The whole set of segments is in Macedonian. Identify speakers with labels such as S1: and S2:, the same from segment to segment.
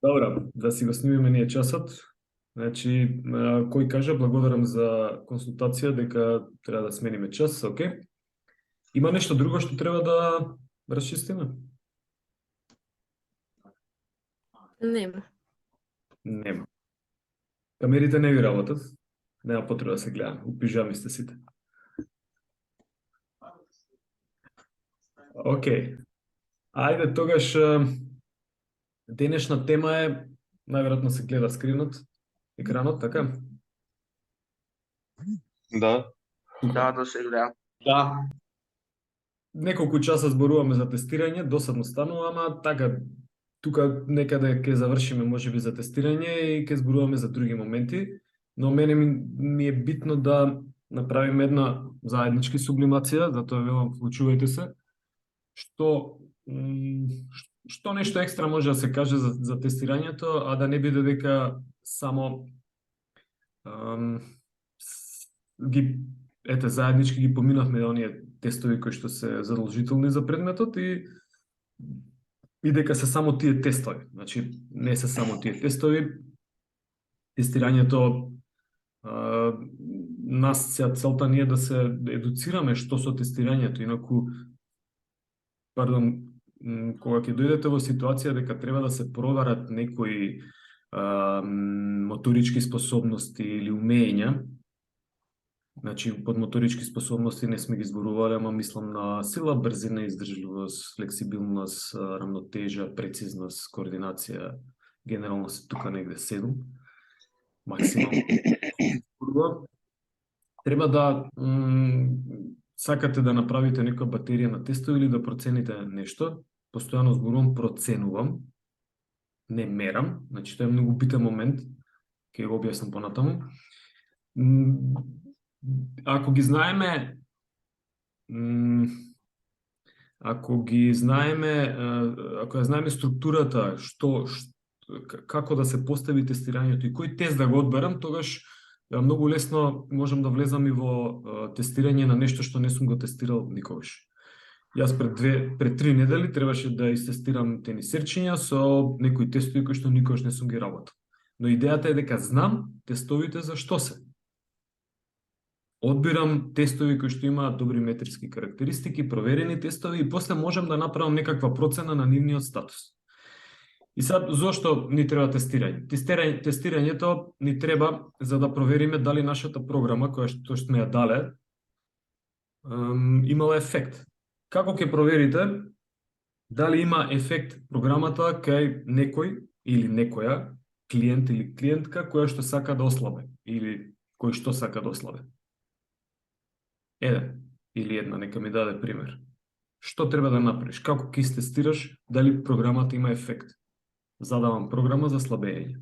S1: Добра, да си го снимиме ние часот. Значи, кој кажа, благодарам за консултација дека треба да смениме час, окей. Има нешто друго што треба да расчистиме?
S2: Нема.
S1: Нема. Камерите не ви работат. Нема потреба да се гледаме. У пижами сте сите. Окей. Ајде тогаш денешна тема е, најверојатно се гледа скринот, екранот, така?
S3: Да.
S4: Да се гледа.
S1: Да. Неколку часа зборуваме за тестирање, досадно станува, ама така, тука некаде ќе завршиме можеби за тестирање и ќе зборуваме за други моменти, но мене ми е битно да направиме една заеднички сублимација, затоа велам вклучувајте се. Што нешто екстра може да се каже за тестирањето, а да не биде дека само заеднички ги поминавме оние тестови кои што се задолжителни за предметот и дека се само тие тестови. Значи, не се само тие тестови. Тестирањето, нас целта ни е да се едуцираме што со тестирањето, инаку, кога ќе дојдете во ситуација дека треба да се проверат некои моторички способности или умења. Значи, под моторички способности не сме ги зборувале, ама мислам на сила, брзина, издржливост, флексибилност, рамнотежа, прецизност, координација. Генерално се тука негде 7. Максимално. Треба да сакате да направите некоја батерија на тестови или да процените нешто. Постојано зборувам проценувам. Не мерам. Значи, тоа е многу битен момент. Ќе го објаснам понатаму. Ако ја знаеме структурата, како да се постави тестирањето и кој тест да го одберам, тогаш многу лесно можам да влезам и во тестирање на нешто што не сум го тестирал никогаш. Јас пред 3 недели требаше да истестирам тенисерчиња со некои тестови кои што никогаш не сум ги работил. Но идејата е дека знам тестовите за што се. Одбирам тестови кои што имаат добри метриски карактеристики, проверени тестови и после можам да направам некаква процена на нивниот статус. И сад, зошто ни треба тестирање? Тестирањето ни треба за да провериме дали нашата програма, која што сме ја дале, имала ефект. Како ќе проверите дали има ефект програмата кај некој или некоја, клиент или клиентка, која што сака да ослабе или кој што сака да ослабе? Еден или една, нека ми даде пример. Што треба да направиш? Како ќе истестираш дали програмата има ефект? Задавам програма за слабење.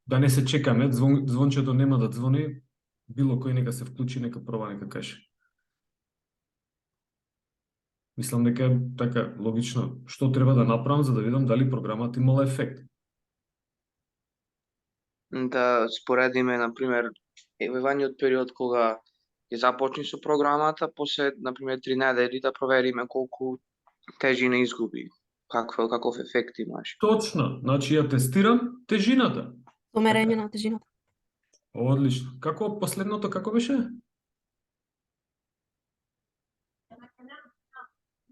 S1: Да не се чекаме, звончето нема да звони, било кој нека се вклучи, нека проба, нека каже. Мислам дека е така логично. Што треба да направам за да видам дали програмата имала ефект?
S4: Да споредиме, например, евањиот период кога ќе започне со програмата, после, например, 3 недели да провериме колку тежина изгуби, каков ефект имаш.
S1: Точно, значи ја тестирам тежината.
S2: Померење на тежината.
S1: Одлично. Како последното, како беше?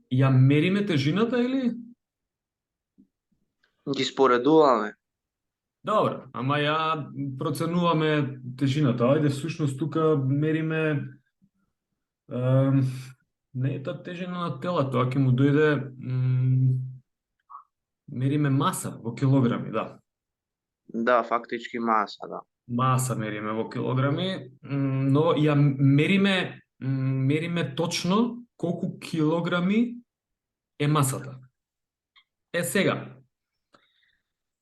S1: Ја мериме тежината или?
S4: Ги споредуваме.
S1: Добро, ама ја проценуваме тежината. Ајде, всушност тука мериме не е таа тежина на телото, тоа ќе му дојде мериме маса во килограми, да.
S4: Да, фактички маса, да.
S1: Маса мериме во килограми, но ја мериме точно колку килограми е масата. Сега,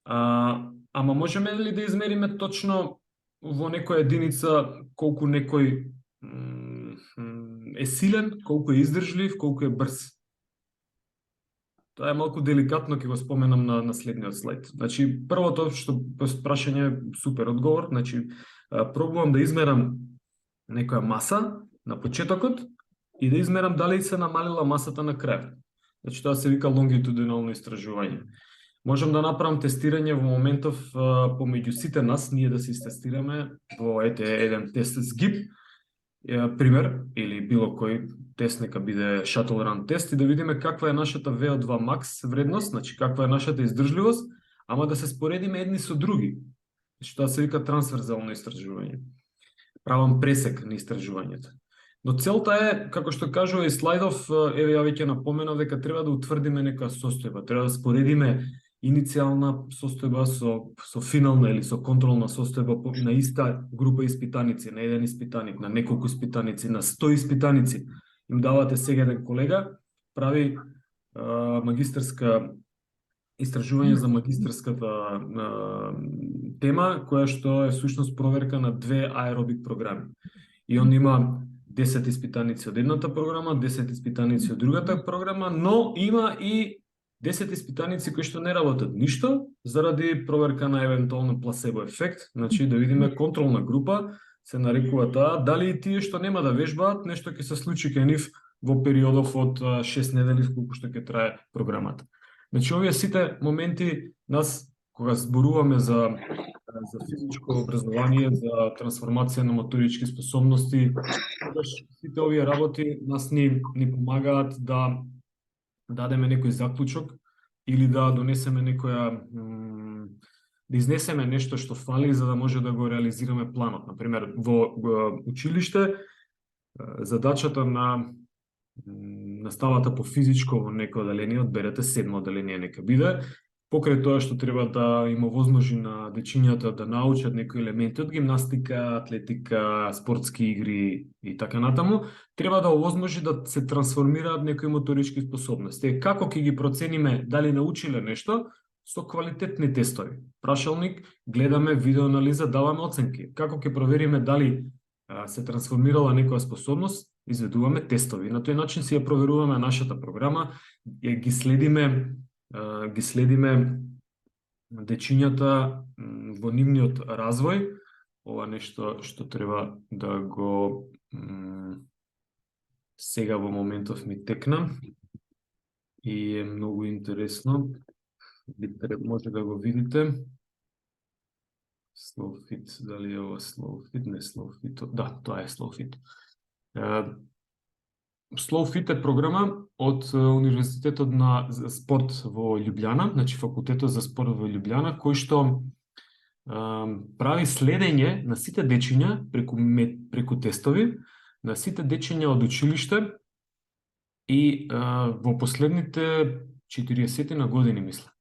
S1: ама можеме ли да измериме точно во некоја единица колку некој е силен, колку е издржлив, колку е брз? Тоа е малку деликатно, ќе го споменам на следниот слайд. Значи, првото што прашање е супер одговор, значи пробувам да измерам некоја маса на почетокот и да измерам дали се намалила масата на крајот. Значи тоа се вика лонгитудинално истражување. Можам да направам тестирање во моментов помеѓу сите нас, ние да се истестираме во еден тест SGIP, пример, или било кој тест, нека биде shuttle run тест, и да видиме каква е нашата VO2 max вредност, значи каква е нашата издржливост, ама да се споредиме едни со други. Значи тоа се вика трансверзално истражување. Правам пресек на истражувањето. Но целта е, како што кажува и слайдов, еве ја веќе напоменав дека треба да утврдиме некоја состојба, треба да споредиме иницијална состојба со финална или со контролна состојба на иста група испитаници, на еден испитаник, на неколку испитаници, на 100 испитаници. Им давате сега еден колега, прави магистарска истражување за магистарската тема, која што е всушност проверка на 2 аеробик програми. И он има 10 испитаници од едната програма, 10 испитаници од другата програма, но има и 10 испитаници кои што не работат ништо заради проверка на евентуално пласебо ефект, значи да видиме контролна група, се нарекува таа, дали и тие што нема да вежбаат, нешто ќе се случи кај нив во периодов од 6 недели колку што ќе трае програмата. Значи овие сите моменти нас кога зборуваме за физичко образование, за трансформација на моторички способности, сите овие работи нас ни помагаат да дадеме некој заклучок или да донесеме да изнесеме нешто што фали за да може да го реализираме планот. Например, во училиште задачата на наставата по физичко во некој оделение, одберете 7 оделение нека биде, покрај тоа што треба да им овозможи на дечињата да научат некои елементи од гимнастика, атлетика, спортски игри и така натаму, треба да овозможи да се трансформираат некои моторички способности. Како ќе ги процениме дали научиле нешто? Со квалитетни тестови. Прашалник, гледаме видеоанализа, даваме оценки. Како ќе провериме дали се трансформирала некоја способност? Изведуваме тестови. На тој начин си ја проверуваме нашата програма, ги следиме дечињата во нивниот развој. Ова нешто што треба да го сега во моментов ми текна и е многу интересно. Може да го видите. SlowFit, дали е ова SlowFit? Не SlowFit. Да, тоа е SlowFit. SlowFit е програма од Универзитетот на спорт во Љубљана, значи факултетот за спорт во Љубљана, кој што прави следење на сите дечиња преку тестови, на сите дечиња од училиште и во последните 40 на години, мисля.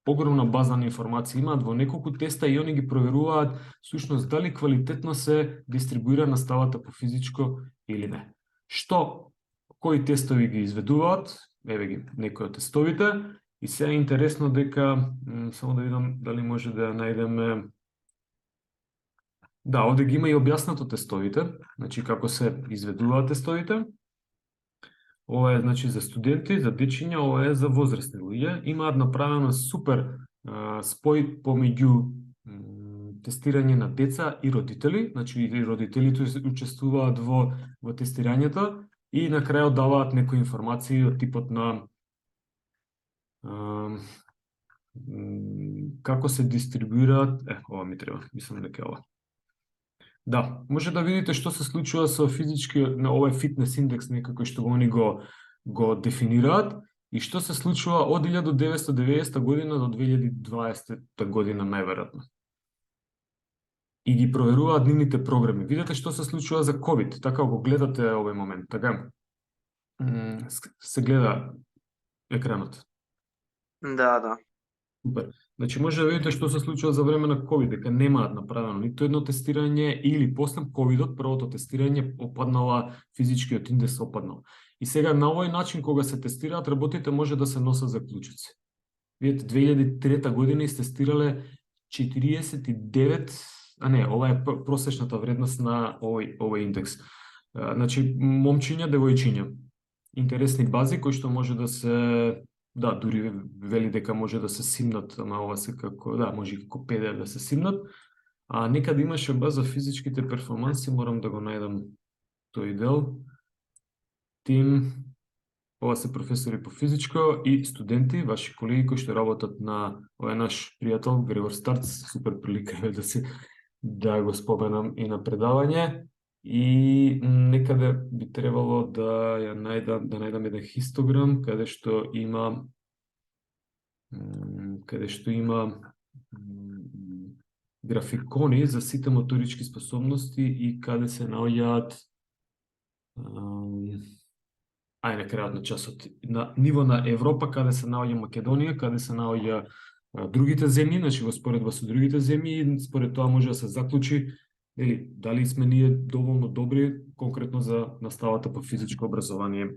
S1: Огромна база на информации имаат во неколку теста и они ги проверуваат всушност дали квалитетно се дистрибуира наставата по физичко или не. Кои тестови ги изведуваат, еве ги некои од тестовите, и се е интересно дека, само да видам дали може да најдеме. Да, овде ги има и објаснато тестовите, значи како се изведуваат тестовите. Ова е значи за студенти, за дечиња, ова е за возрастни луѓе. Имаат направено супер спој помеѓу тестирање на деца и родители, значи и родителите учествуваат во тестирањето и на крајот даваат некои информации од типот на како се дистрибуираат, ова ми треба, мислам дека ова. Да, може да видите што се случува со физички, на овој фитнес индекс некако што они го дефинираат и што се случува од 1990 година до 2020 година најверојатно. И ги проверуваат нивните програми. Видете што се случува за COVID, така го гледате овој момент, така? Се гледа екранот.
S4: Да.
S1: Супер. Значи може да видите што се случува за време на COVID, дека немаат направено ниту едно тестирање или после COVID-от, првото тестирање опаднала, физичкиот индекс опаднал. И сега на овој начин кога се тестираат работите може да се носат заклучоци. Видите, 2003 година истестирале 49, ова е просечната вредност на овој индекс. Значи момчиња, девојчиња. Интересни бази кои што може да се, да, дури вели дека може да се симнат, ама ова се како, да, може и како PDF да се симнат. А некаде имаше база физичките перформанси, морам да го најдам тој дел. тим, ова се професори по физичко и студенти, ваши колеги кои што работат на овој наш пријател Грегор Старц, супер прилика е да го споменам и на предавање. И некаде би требало да најдам еден хистограм каде што има графикони за сите моторички способности и каде се наоѓаат на крајот на часот. На ниво на Европа, каде се наоѓа Македонија, каде се наоѓа другите земји, значи во споредба со другите земји, и според тоа може да се заклучи дали сме ние доволно добри конкретно за наставата по физичко образование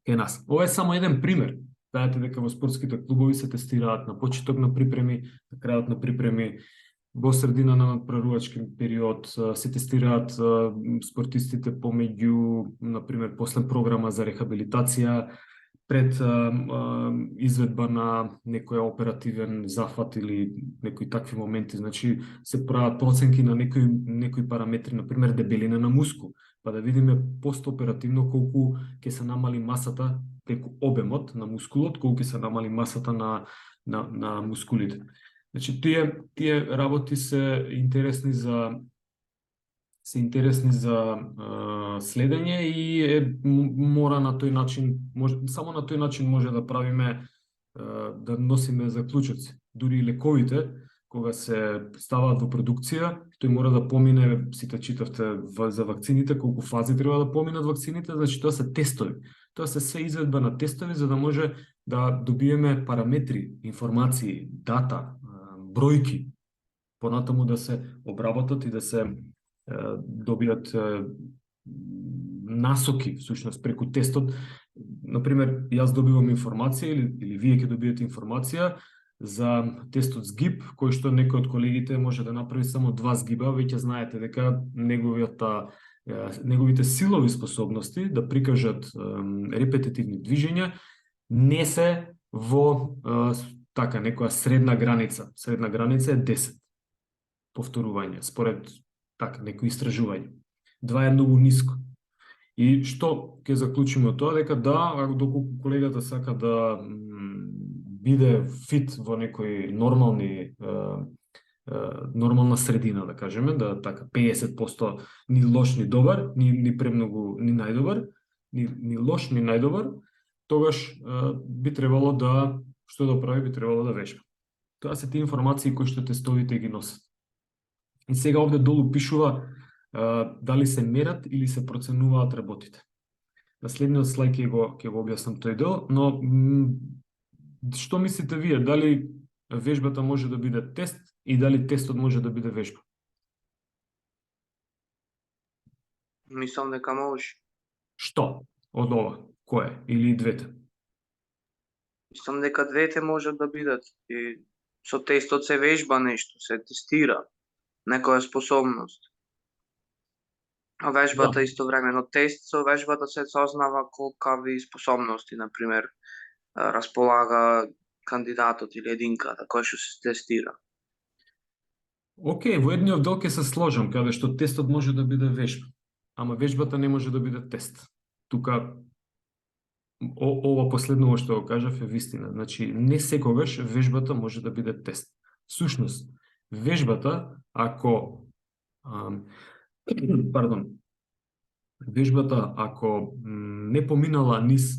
S1: кај нас. Ова е само еден пример. Знаете дека во спортските клубови се тестираат на почеток на припреми, на крајот на припреми, во средина на надпреварувачки период, се тестираат спортистите помеѓу, например, после програма за рехабилитација, пред изведба на некој оперативен зафат или некои такви моменти, значи се прават проценки на некои параметри, например дебелина на мускул, па да видиме постоперативно колку ќе се намали масата преку обемот на мускулот, колку ќе се намали масата на мускулите. Значи тие работи се интересни за следење и мора на тој начин, само на тој начин може да правиме, да носиме заклучоци. Дури и лековите, кога се ставаат во продукција, тој мора да помине, сите читавте за вакцините, колку фази треба да поминат вакцините, значи тоа се тестови. Тоа се изведба на тестови за да може да добиеме параметри, информации, дата, бројки, понатаму да се обработат и да се добијат насоки, всушност, преку тестот. Например, јас добивам информација или вие ќе добиете информација за тестот згиб, кој што некој од колегите може да направи само 2 згиба, веќе знаете дека неговите силови способности да прикажат репетитивни движења не се во некоја средна граница. Средна граница е 10 повторување, според некои истражување. 2 е многу ниско. И што ќе заклучиме од тоа, дека доколку колегата сака да биде фит во некој нормална средина, да кажеме, да 50% ни лош ни добар, ни премногу ни најдобар, ни лош ни најдобар, тогаш би требало што да прави, би требало да вежба. Тоа се тие информации кои што тестовите ги носат. И сега овде долу пишува дали се мерат или се проценуваат работите. На следниот слајд ќе го објаснам тој дел, но што мислите вие, дали вежбата може да биде тест и дали тестот може да биде вежба?
S4: Мислам дека може.
S1: Што од ова? Кое? Или двете?
S4: Мислам дека двете можат да бидат. И со тестот се вежба нешто, се тестира некоја способност. А вежбата истовремено тест, со вежбата се сознава колкави способности, например, располага кандидатот или единката која што се тестира.
S1: Океј, во едниот дел ќе се сложам, каде што тестот може да биде вежба, ама вежбата не може да биде тест. Тука ова последново што го кажав е вистина. Значи, не секогаш вежбата може да биде тест. Сушност, вежбата, ако не поминала низ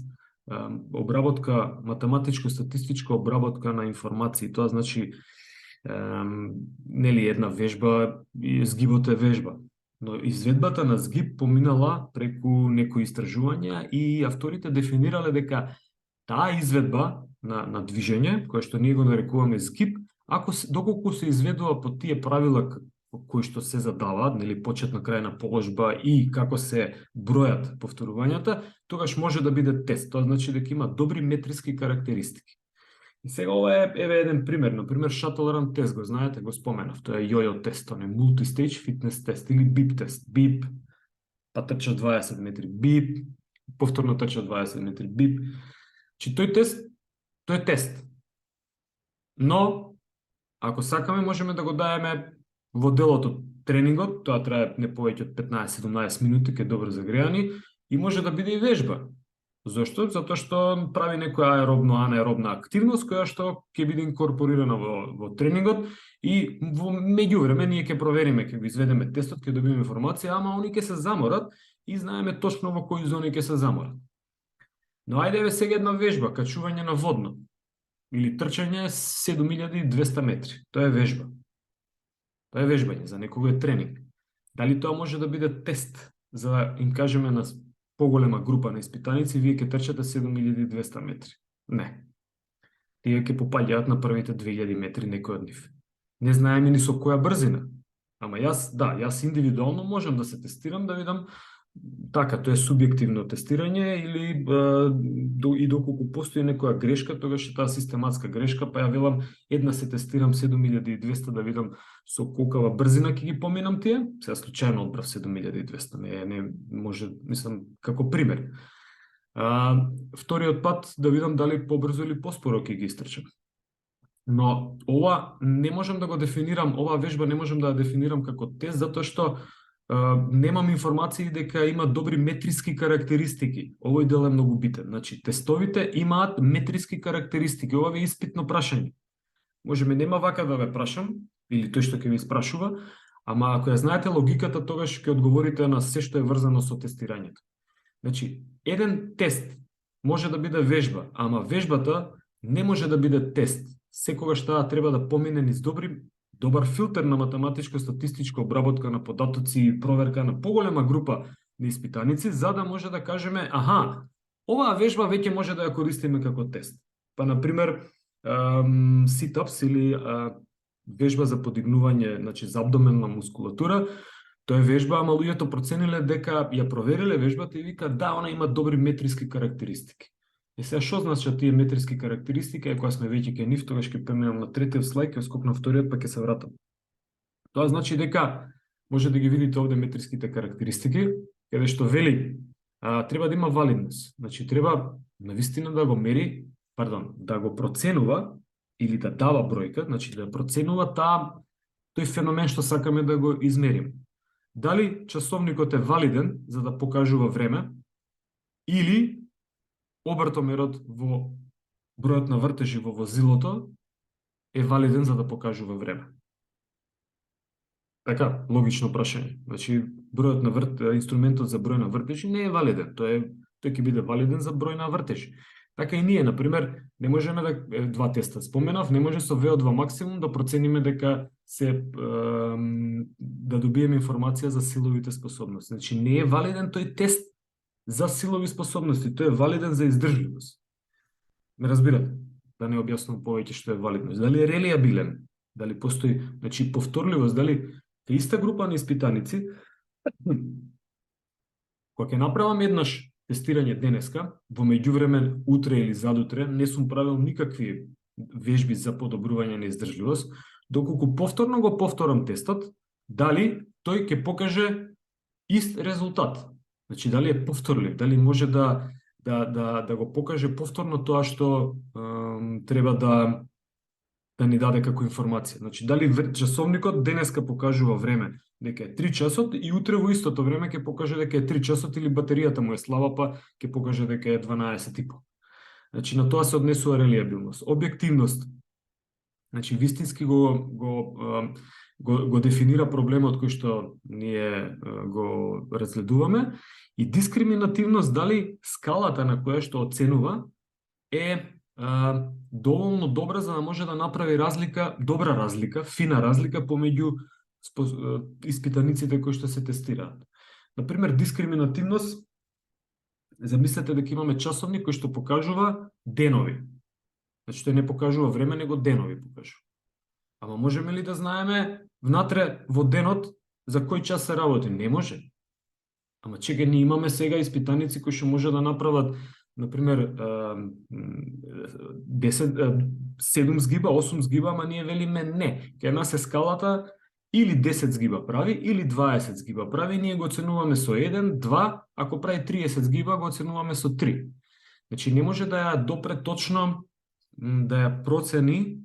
S1: обработка, математичко-статистичка обработка на информации, тоа значи нели една вежба, згибот е вежба. Но изведбата на згиб поминала преку некои истражувања и авторите дефинирале дека таа изведба на движење, која што ние го нарекуваме згиб, доколку се изведува по тие правила кои што се задаваат, нели почетна крајна положба и како се бројат повторувањата, тогаш може да биде тест. Тоа значи дека има добри метриски карактеристики. И сега ова е еден пример, например shuttle run тест, го знаете, го споменав, тоа е йо-йо тест, тоа е multi-stage fitness тест или бип тест. Бип, па трча 20 метри, бип, повторно трча 20 метри, бип. Чи тој е тест. Но ако сакаме можеме да го даеме во делот од тренингот, тоа трае не повеќе од 15-17 минути, ке добро загреани, и може да биде и вежба. Зошто? Затоа што прави некоја аеробно анаеробна активност која што ќе биде инкорпорирана во тренингот и во меѓувреме ние ќе провериме, ќе го изведеме тестот, ќе добиеме информација, ама они ќе се заморат и знаеме точно во кои зони ќе се заморат. Но ајде сега една вежба, качување на водно или трчање 7200 метри. Тоа е вежба. Тоа е вежбање, за некого е тренинг. Дали тоа може да биде тест за да им кажеме на поголема група на испитаници, вие ќе трчате 7200 метри? Не. Тие ќе попаѓаат на првите 2000 метри некој од нив. Не знаеме ни со која брзина. Ама јас индивидуално можам да се тестирам, да видам така, тоа е субјективно тестирање или и доколку постои некоја грешка, тогаш е таа систематска грешка, па ја велам една се тестирам 7200 да видам со колкава брзина ќе ги поминам тие. Сега случајно одбрав 7200, не може, мислам, како пример. Вториот пат да видам дали побрзо или поспоро ќе ги истрчам. Но ова не можам да го дефинирам, оваа вежба не можам да ја дефинирам како тест, затоа што немам информации дека има добри метриски карактеристики. Овој дел е многу битен. Значи, тестовите имаат метриски карактеристики. Ова е испитно прашање. Можеме нема вака да ве прашам, или тој што ќе ви спрашува, ама ако ја знаете логиката, тогаш ќе одговорите на се што е врзано со тестирањето. Значи, еден тест може да биде вежба, ама вежбата не може да биде тест. Секогаш таа треба да помине низ добар филтер на математичко-статистичка обработка на податоци и проверка на поголема група на испитаници, за да може да кажеме, оваа вежба веќе може да ја користиме како тест. Па, например, sit-ups или вежба за подигнување, значи за абдоменна мускулатура, тоа е вежба, ама луѓето процениле дека ја провериле вежбата и вика, да, она има добри метриски карактеристики. И сега што значат тие метриски карактеристики, кога сме веќе кај нив, тогаш ќе преминам на третиот слајд, ќе скокнам вториот, па ќе се вратам. Тоа значи дека може да ги видите овде метриските карактеристики, каде што вели треба да има валидност. Значи треба навистина да го мери, да го проценува или да дава бројка, значи да проценува тој феномен што сакаме да го измериме. Дали часовникот е валиден за да покажува време или обртомерот во бројот на вртежи во возилото е валиден за да покажува време. Така, логично прашање. Значи, бројот на инструментот за број на вртежи не е валиден. Тој ќе биде валиден за број на вртежи. Така и ние, например, не можеме да два теста споменав, не може со VO2 максимум да процениме дека да добиеме информација за силовите способности. Значи, не е валиден тој тест за силови способности, тој е валиден за издржливост. Ме разбирате? Да не објаснувам повеќе што е валидност. Дали е релиабилен? Дали постои, значи, повторливост, дали иста група на испитаници, кога ќе направам еднаш тестирање денеска, во меѓувреме утре или задутре, не сум правил никакви вежби за подобрување на издржливост, доколку повторно го повторам тестот, дали тој ќе покаже ист резултат. Значи, дали е повторлив, дали може да го покаже повторно тоа што треба да ни даде како информација. Значи, дали часовникот денеска покажува време дека е 3 часот и утре во истото време ќе покаже дека е 3 часот или батеријата му е слаба, па ќе покаже дека е 12,5. Значи, на тоа се однесува релиабилност. Објективност. Значи, вистински го дефинира проблемот кој што ние го разгледуваме, и дискриминативност, дали скалата на која што оценува е доволно добра за да може да направи добра разлика, фина разлика помеѓу испитаниците кои што се тестираат. Например, дискриминативност, замислете дека имаме часовник кој што покажува денови. Значи, тој не покажува време, него денови покажува. Ама можеме ли да знаеме внатре во денот за кој час се работи? Не може. Ама чека, ние имаме сега испитаници кои што може да направат, например, 7 згиба, 8 згиба, ама ние велиме не. Кај нас е скалата или 10 згиба прави, или 20 згиба прави, ние го оценуваме со 1, 2, ако прави 30 згиба, го оценуваме со 3. Значи, не може да ја допре точно, да ја процени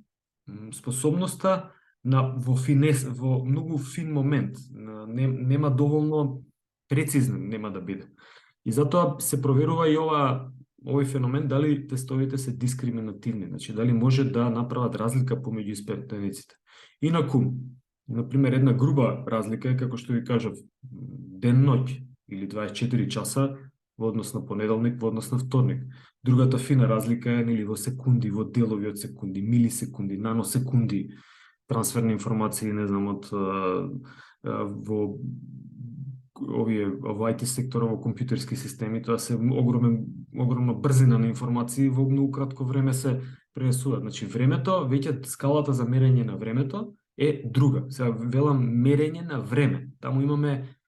S1: способноста во многу фин момент. Нема доволно прецизно, нема да биде. И затоа се проверува и овој феномен дали тестовите се дискриминативни, значи дали може да направат разлика помеѓу испитаниците. Инаку, например, една груба разлика е, како што ви кажав, ден-ноќ или 24 часа во однос на понеделник, во однос на вторник. Другата фина разлика е нели во секунди, во делови од секунди, милисекунди, наносекунди, трансферни информации, не знам, од во IT сектора, во компјутерски системи, тоа се огромна брзина на информации во многу кратко време се пренесуваат. Значи времето, веќе скалата за мерење на времето е друга. Сега велам мерење на време. Таму имаме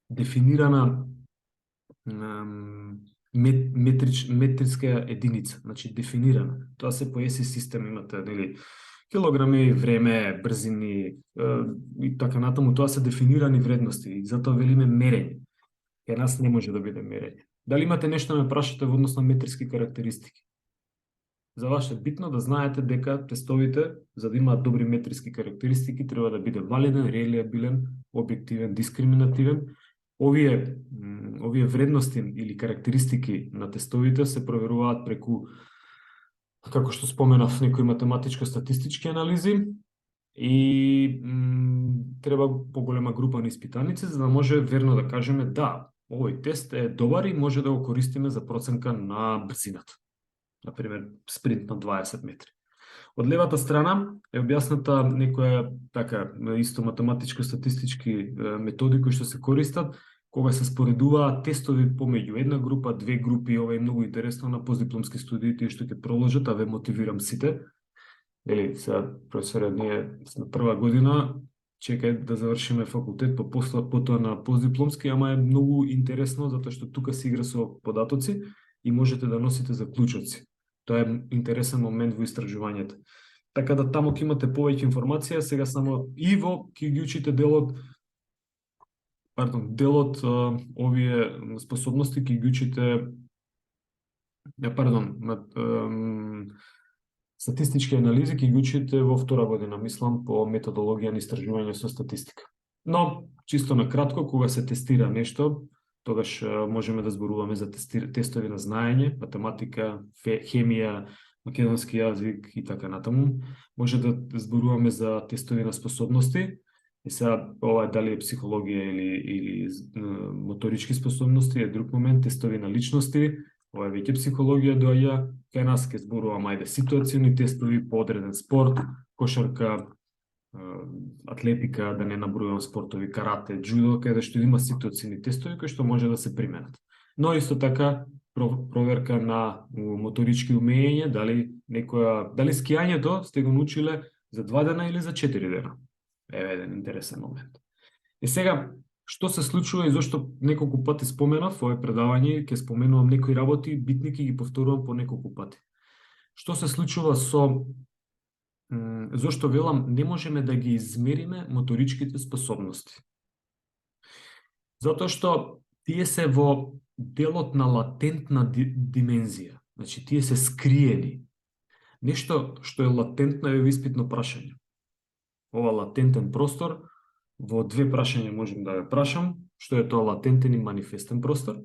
S1: дефинирана метриска единица, значи дефинирана. Тоа се по ESI систем имате, нели, килограми, време, брзини и така натаму, тоа се дефинирани вредности и затоа велиме мерење. Кај нас не може да биде мерење. Дали имате нешто да ме прашате во однос на метриски карактеристики? За вас е битно да знаете дека тестовите, за да имаат добри метриски карактеристики, треба да биде валиден, релиабилен, објективен, дискриминативен. Овие вредности или карактеристики на тестовите се проверуваат преку, како што споменав, некои математичко-статистички анализи и треба поголема група на испитаници, за да може верно да кажеме да, овој тест е добар и може да го користиме за проценка на брзината. Например, спринт на 20 метри. Од левата страна е објасната некоја така исто математичко-статистички методи кои што се користат кога се споредуваат тестови помеѓу една група, две групи. Ова е многу интересно на постдипломски студии, тие што ќе проложат, а ве мотивирам сите. Ели, сега, професоре, ние на прва година чекај да завршиме факултет, потоа на постдипломски, ама е многу интересно затоа што тука се игра со податоци и можете да носите заклучоци. Тоа е интересен момент во истражувањето. Така да таму ќе имате повеќе информација, сега само и во ќе ги учите делот овие способности ќе ги учите статистички анализи ќе ги учите во втора година, мислам, по методологија на истражување со статистика. Но, чисто на кратко, кога се тестира нешто, тогаш можеме да зборуваме за тестови на знаење, математика, хемија, македонски јазик и така натаму. Може да зборуваме за тестови на способности. И сега, ова дали е психологија или моторички способности е друг момент, тестови на личности, ова е веќе психологија доаѓа, кај нас ќе зборуваме ајде ситуациони тестови по одреден спорт, кошарка, атлетика, да не набројувам спортови, карате, джудо, каде што има ситуациони тестови кои што може да се применат. Но исто така проверка на моторички умења, дали скијањето сте го научиле за 2 дена или за 4 дена. Еве еден интересен момент. И сега, што се случува и зашто неколку пати споменав во овој предавање, ќе споменувам некои работи, битни ќе ги повторувам по неколку пати. Што се случува зошто велам не можеме да ги измериме моторичките способности? Затоа што тие се во делот на латентна димензија. Значи, тие се скриени. Нешто што е латентно е испитно прашање. Ова латентен простор, во 2 прашања можем да ја прашам, што е тоа латентен и манифестен простор.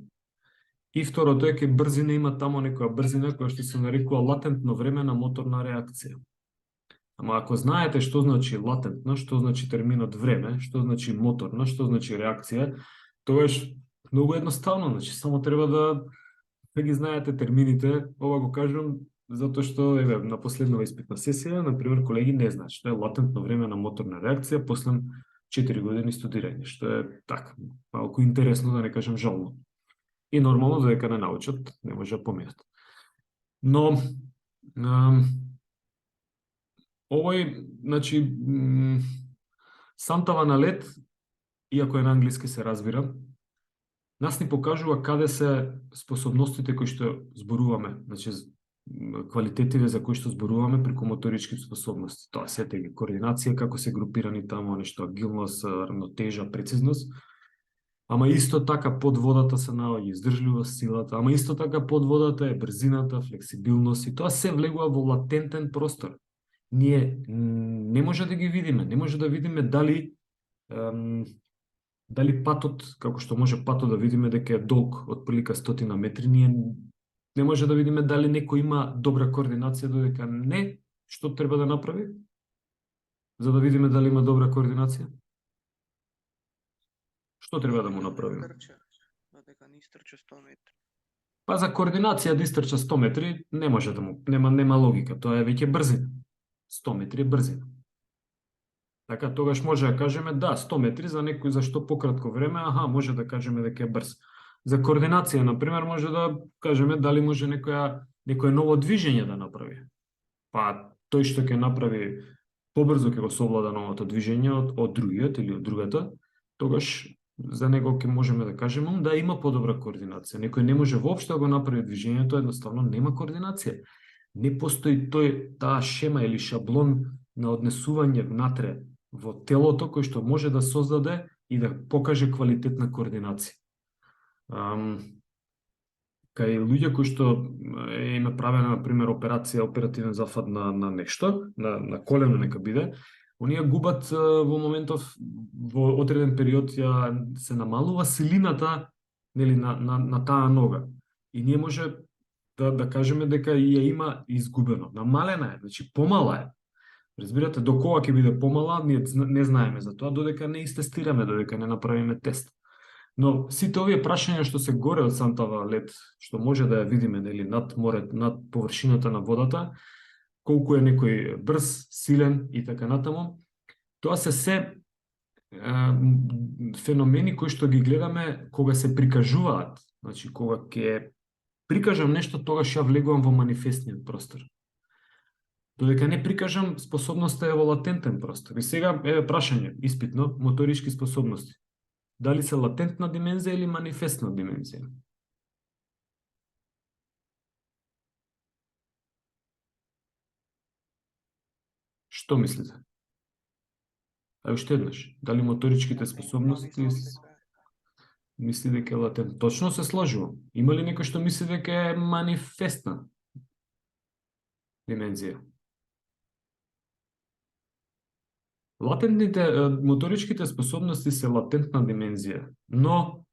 S1: И второто е ке брзина има тамо некоја брзина која што се нарекува латентно време на моторна реакција. Ама ако знаете што значи латентно, што значи терминот време, што значи моторна, што значи реакција, тогаш многу едноставно, значи само треба да ги знаете термините. Ова го кажам затоа што еве на последнава испитна сесија, на пример, колеги не знаат што е латентно време на моторна реакција после 4 години студирање, што е така малку интересно, да не кажам жално. И нормално додека не научат, не може да поминат. Но овој, значи, Сантава на лед, иако е на англиски се разбира, нас ни покажува каде се способностите кои што зборуваме, значи квалитетиве за кои што зборуваме преку моторички способности. Тоа сете ги координација, како се групирани таму, нешто агилност, равнотежа, прецизност. Ама исто така под водата се наоѓа издржливост, силата, ама исто така под водата е брзината, флексибилност и тоа се влегува во латентен простор. Ние не може да ги видиме, не може да видиме дали Дали патот, како што може патот да видиме дека е долг од прилика 100 метри, ние не може да видиме дали некој има добра координација, додека не, што треба да направи за да видиме дали има добра координација? Што треба да му направиме?
S4: Додека не истрча 100 метри.
S1: Па за координација да истрча 100 метри не може да му, нема логика, тоа е веќе брзина. 100 метри е брзина. Така, тогаш може да кажеме да, 100 метри за некој за што пократко време, може да кажеме дека е брз. За координација, например, може да кажеме дали може некое ново движење да направи. Па тој што ќе направи побрзо ќе го совлада новото движење од другиот или од другата, тогаш за него ќе можеме да кажеме да има подобра координација. Некој не може воопшто да го направи движењето, едноставно нема координација. Не постои таа шема или шаблон на однесување внатре во телото кој што може да создаде и да покаже квалитетна координација. Кај луѓе кои што им е правена, например, оперативен зафат на нешто, на колено нека биде, оние губат во моментов, во одреден период се намалува силината нели, на таа нога. И ние може да кажеме дека ја има изгубено. Намалена е, значи помала е. Разбирате, до кога ќе биде помала, ние не знаеме за тоа, додека не истестираме, додека не направиме тест. Но сите овие прашања што се горе од сантава лед, што може да ја видиме нели над морето, над површината на водата, колку е некој брз, силен и така натаму, тоа се феномени кои што ги гледаме кога се прикажуваат. Значи кога ќе прикажам нешто, тогаш ја влегувам во манифестниот простор. Додека не прикажам, способноста е во латентен простор. И сега еве прашање, испитно, моторички способности. Дали се латентна димензија или манифестна димензија? Што мислите? А уште еднаш, дали моторичките способности мисли дека е латентна? Точно се сложува. Има ли некој што мисли дека е манифестна димензија? Моторичките способности се латентна димензија, но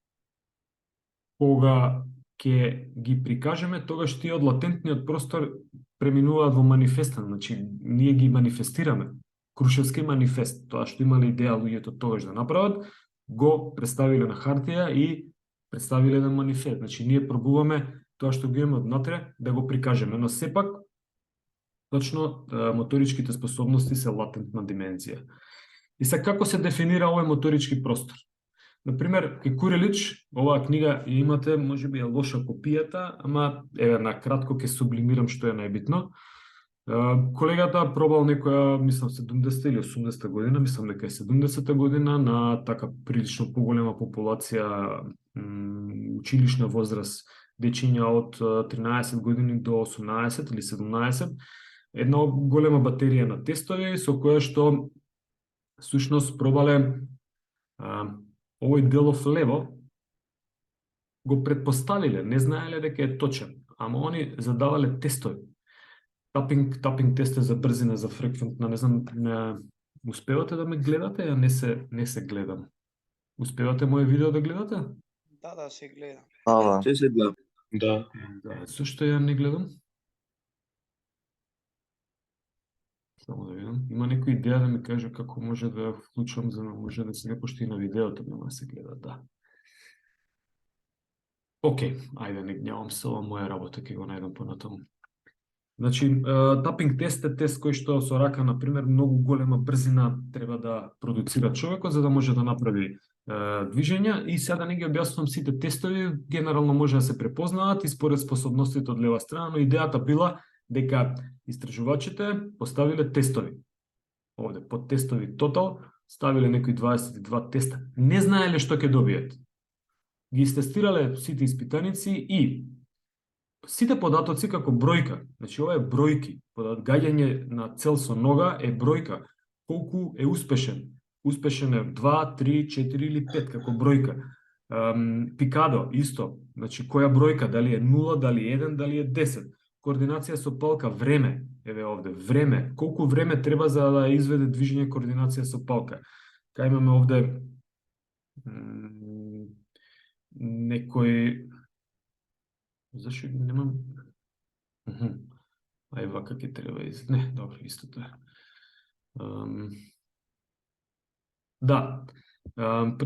S1: кога ќе ги прикажеме, тогаш тие од латентниот простор преминуваат во манифестен, значи ние ги манифестираме. Крушевски манифест, тоа што имале идеја луѓето тогаш да направат, го представиле на хартија и представиле на манифест. Значи ние пробуваме тоа што го имаме однатре да го прикажеме, но сепак точно моторичките способности се латентна димензија. И сега како се дефинира овој моторички простор? Например, кај Курелич, оваа книга ја имате, можеби е лоша копијата, ама еве на кратко ќе сублимирам што е најбитно. Колегата пробал некоја, мислам 70 или 80 година, мислам дека е 70 година, на така прилично поголема популација училишна возраст, дечиња од 13 години до 18 или 17, една голема батерија на тестови со која што сушност пробале овој делов лево го предпоставиле, не знаеле дека е точен, ама они задавале тестови. Тапинг тест за брзина, за фреквентна, не знам, успевате да ме гледате, ја не се гледам. Успевате моје видео да гледате?
S4: Да, се гледа.
S3: Се се гледа.
S1: Да. Зошто ја не гледам? Само да видам. Има некој идеја да ми каже како може да ја вклучам за да може да се пошто и на видеото нема да се гледа, да. Океј, ајде не гневам се, ова моја работа ќе го најдам понатаму. Значи, тапинг тест е тест кој што со рака, например, многу голема брзина треба да продуцира човекот за да може да направи движења и сега да не ги објаснувам сите тестови, генерално може да се препознаат и според способностите од лева страна, но идејата била дека истражувачите поставиле тестови. Овде, под тестови тотал, ставиле некои 22 теста. Не знаеле што ќе добијат. Ги истестирале сите испитаници и сите податоци како бројка, значи ова е бројки, гаѓање на цел со нога е бројка, колку е успешен. Успешен е 2, 3, 4 или 5 како бројка. Пикадо, исто, значи која бројка, дали е 0, дали е 1, дали е 10. Координација со палка, време, еве овде, време, колку време треба за да изведе движење координација со палка. Кај имаме овде некој... Зашо немам... Ај вака ќе треба Не, добро, истото е. Да,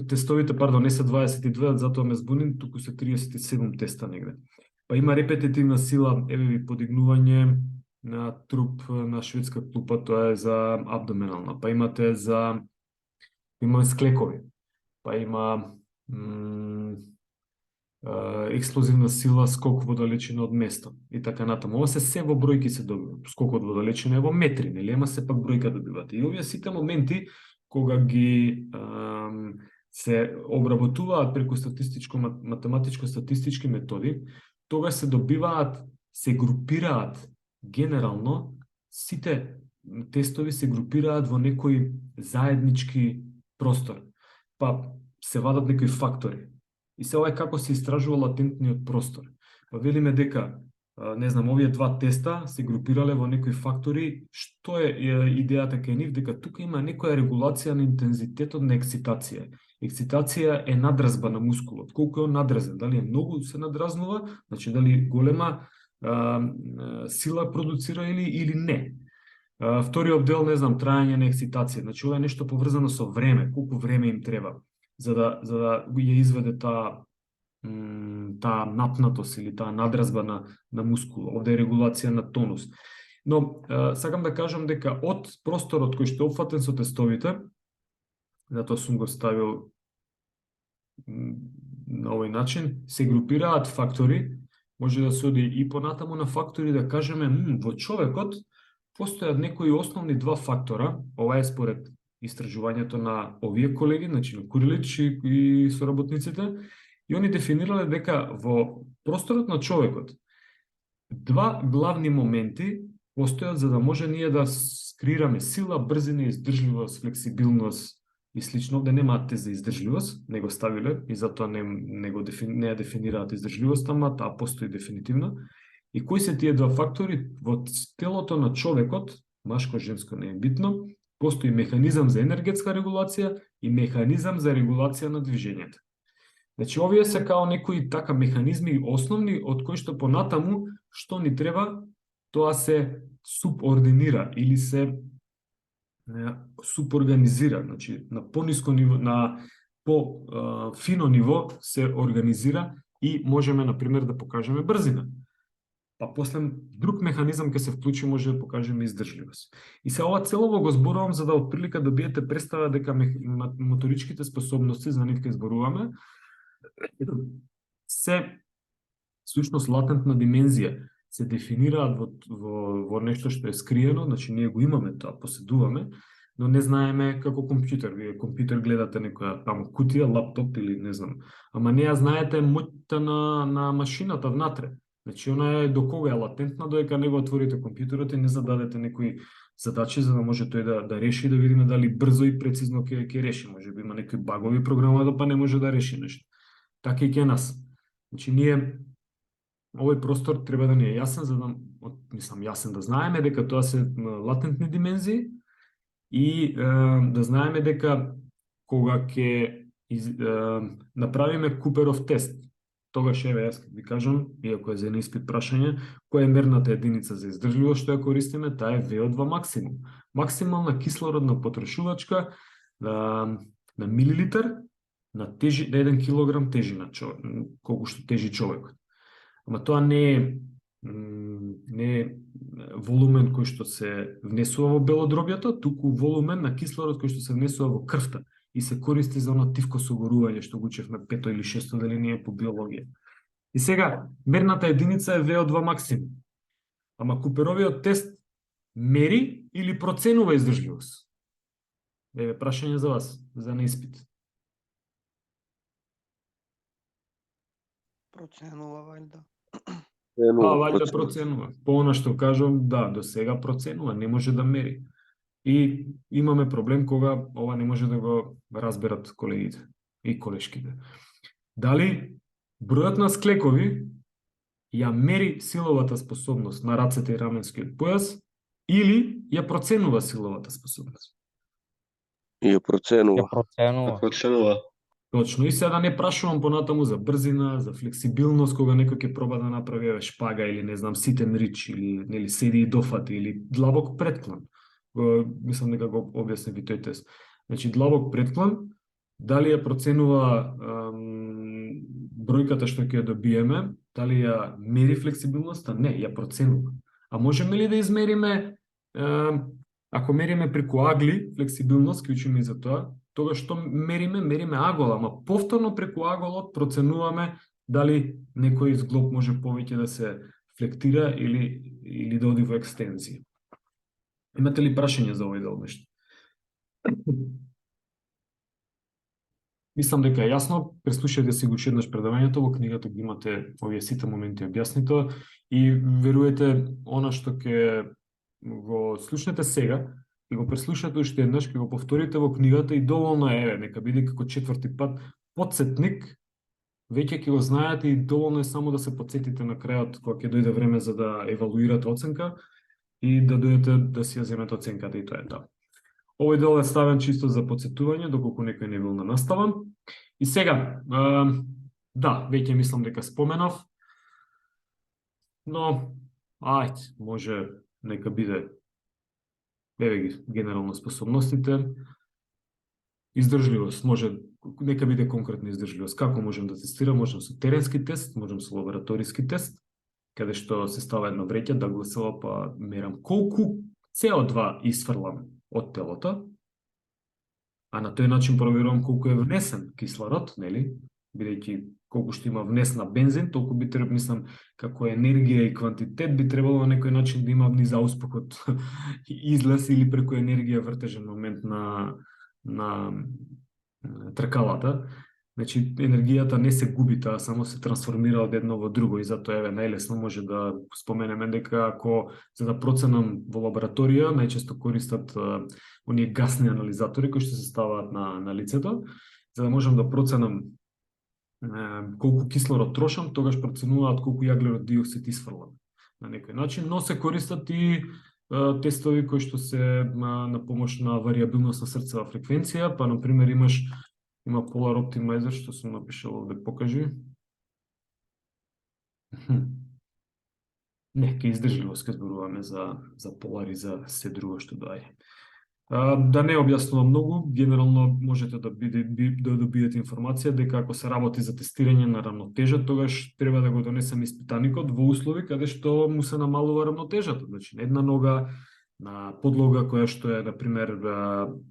S1: тестовите, пардон, не се 22, затоа ме збуним, туку се 37 теста негде. Па има репетитивна сила, еве ви подигнување на труп на шведска клупа, тоа е за абдоменална. Па имате има склекови. Па има експлозивна сила, скок во далечина од место и така натаму. Ова се во бројки се добива. Скокот во далечина е во метри, нели? Ема се пак бројка добивате. И овие сите моменти кога ги се обработуваат преку математичко-статистички методи, тога се добиваат, се групираат генерално, сите тестови се групираат во некој заеднички простор. Па се вадат некои фактори. И се ова е како се истражува латентниот простор. Па велиме дека, не знам, овие два теста се групирале во некои фактори. Што е идејата кај нив? Дека тука има некоја регулација на интензитетот на ексцитација. Ексцитација е надразба на мускулот. Колку е он надразен? Дали е многу се надразнува? Значи, дали голема сила продуцира или не? Вториот дел, не знам, трајање на ексцитација. Значи, ова е нешто поврзано со време. Колку време им треба за да ја изведе таа напнатост или таа надразба на мускул. Овде е регулација на тонус. Но сакам да кажам дека од просторот кој што е опфатен со тестовите, затоа сум го ставил на овој начин, се групираат фактори, може да се оди и понатаму на фактори, да кажеме, во човекот постојат некои основни два фактора, ова е според истражувањето на овие колеги, значи на Курилич и соработниците, и они дефинирале дека во просторот на човекот два главни моменти постојат за да може ние да скреираме сила, брзина, издржливост, флексибилност и слично. Овде немаат тест за издржливост, не го ставиле и затоа не ја дефинираат издржливост, ама таа постои дефинитивно. И кои се тие два фактори? Во телото на човекот, машко, женско, не е битно, постои механизам за енергетска регулација и механизам за регулација на движењето. Значи, овие се као некои така механизми основни, од кои што понатаму, што ни треба, тоа се субординира или се суборганизира. Значи, на пониско ниво, на по-фино ниво се организира и можеме, например, да покажеме брзина. Па после друг механизам ќе се вклучи, може да покажеме издржливост. И се ова целово го зборувам за да отприлика добиете представа дека моторичките способности, за нив ќе зборуваме, се всушност латентна димензија, се дефинираат во нешто што е скриено, значи ние го имаме тоа, поседуваме, но не знаеме како компјутер. Вие компјутер гледате некоја таму кутија, лаптоп или не знам, ама не ја знаете моќта на машината внатре. Значи, она е до кога е латентна, додека не го отворите компјутерот и не зададете некои задачи, за да може тој да реши, да видиме дали брзо и прецизно ќе реши. Може би има некои багови програмата, па не може да реши нешто. Така и ке нас. Значи, ние, овој простор треба да ни е јасен, за да, јасен да знаеме дека тоа се латентни димензии и да знаеме дека кога ќе направиме Куперов тест, тогаш еве јас ви кажам, иако е за неиспит прашање, која е мерната единица за издржливост што ја користиме, таа е VO2 максимум. Максимална кислородна потрошувачка на милилитар на 1 килограм тежина, колку што тежи човекот. Ама тоа не е волумен кој што се внесува во белодробјата, туку волумен на кислород кој што се внесува во крвта и се користи за оно тивко согорување што го учевме 5 или 6 деление по биологија. И сега, мерната единица е VO2 максимум. Ама Куперовиот тест мери или проценува издржливост? Еве прашање за вас, за неиспит.
S4: Проценува, вајда.
S1: Вајда проценува. По она што кажам, да, до сега проценува, не може да мери. И имаме проблем кога ова не може да го разберат колегите и колешките. Дали бројот на склекови ја мери силовата способност на рацете и раменскиот појас или ја проценува силовата способност?
S3: Ја проценува.
S5: Ја проценува.
S1: Точно. И сега да не прашувам понатаму за брзина, за флексибилност, кога некој ќе проба да направи шпага или не знам ситен рич или нели седи и дофати или длабок предклон. Мислам дека го објаснив и тој тест. Значи длабок предклон, дали ја проценува бројката што ќе ја добиеме, дали ја мери флексибилноста? Не, ја проценува. А можеме ли да измериме ако мериме преку агли флексибилност, клучиме и за тоа, тогаш што мериме? Мериме агол, ама повторно преку аголот проценуваме дали некој зглоб може повеќе да се флектира или да оди во екстензија. Имате ли прашање за овој дел нешто? Мислам дека е јасно, преслушајте си го уште еднаш предавањето, во книгата ги имате овие сите моменти објаснито и веруете она што ќе го слушнете сега и го преслушате уште еднаш, ќе го повторите во книгата и доволно е, нека биде како четврти пат потсетник, веќе ќе го знаете и доволно е само да се потсетите на крајот кога ќе дојде време за да евалуирате оценка и да дојдете да си ја земете оценката и тоа е тоа. Овој дел е ставен чисто за потсетување, доколку некој не бил на настава. И сега, да, веќе мислам дека споменав, но, ајде, може, нека биде, еве ги, генерално способностите, издржливост, може, нека биде конкретна издржливост. Како можем да тестирам? Можем со теренски тест, можем со лабораториски тест, каде што се става едно вреќе, да гласува, па мерам колку CO2 изфрлам од телото, а на тој начин проверувам колку е внесен кислород, нели? Бидејќи колку што има внесна бензин, толку би требало, мислам, како енергија и квантитет би требало на некој начин да има ни за успехот излез или преку енергија вртежен момент на тркалата. Значи, енергијата не се губи, таа само се трансформира од едно во друго и затоа еве најлесно може да споменеме дека ако за да проценам во лабораторија, најчесто користат оние гасни анализатори кои што се ставаат на лицето, за да можам да проценам колку кислород трошам, тогаш проценуваат колку јаглерод диоксид изфрлам на некој начин, но се користат и тестови кои што се на помош на вариабилност на срцева фреквенција, па на пример има Polar Optimizer, што сум напишал да покажи. Не, ке издржливост ке зборуваме за Polar и за се друго што доаѓа. Да не објаснувам многу, генерално можете да добиете информација дека ако се работи за тестирање на рамнотежа, тогаш треба да го донесем испитаникот во услови каде што му се намалува рамнотежата. Значи, една нога на подлога која што е, например,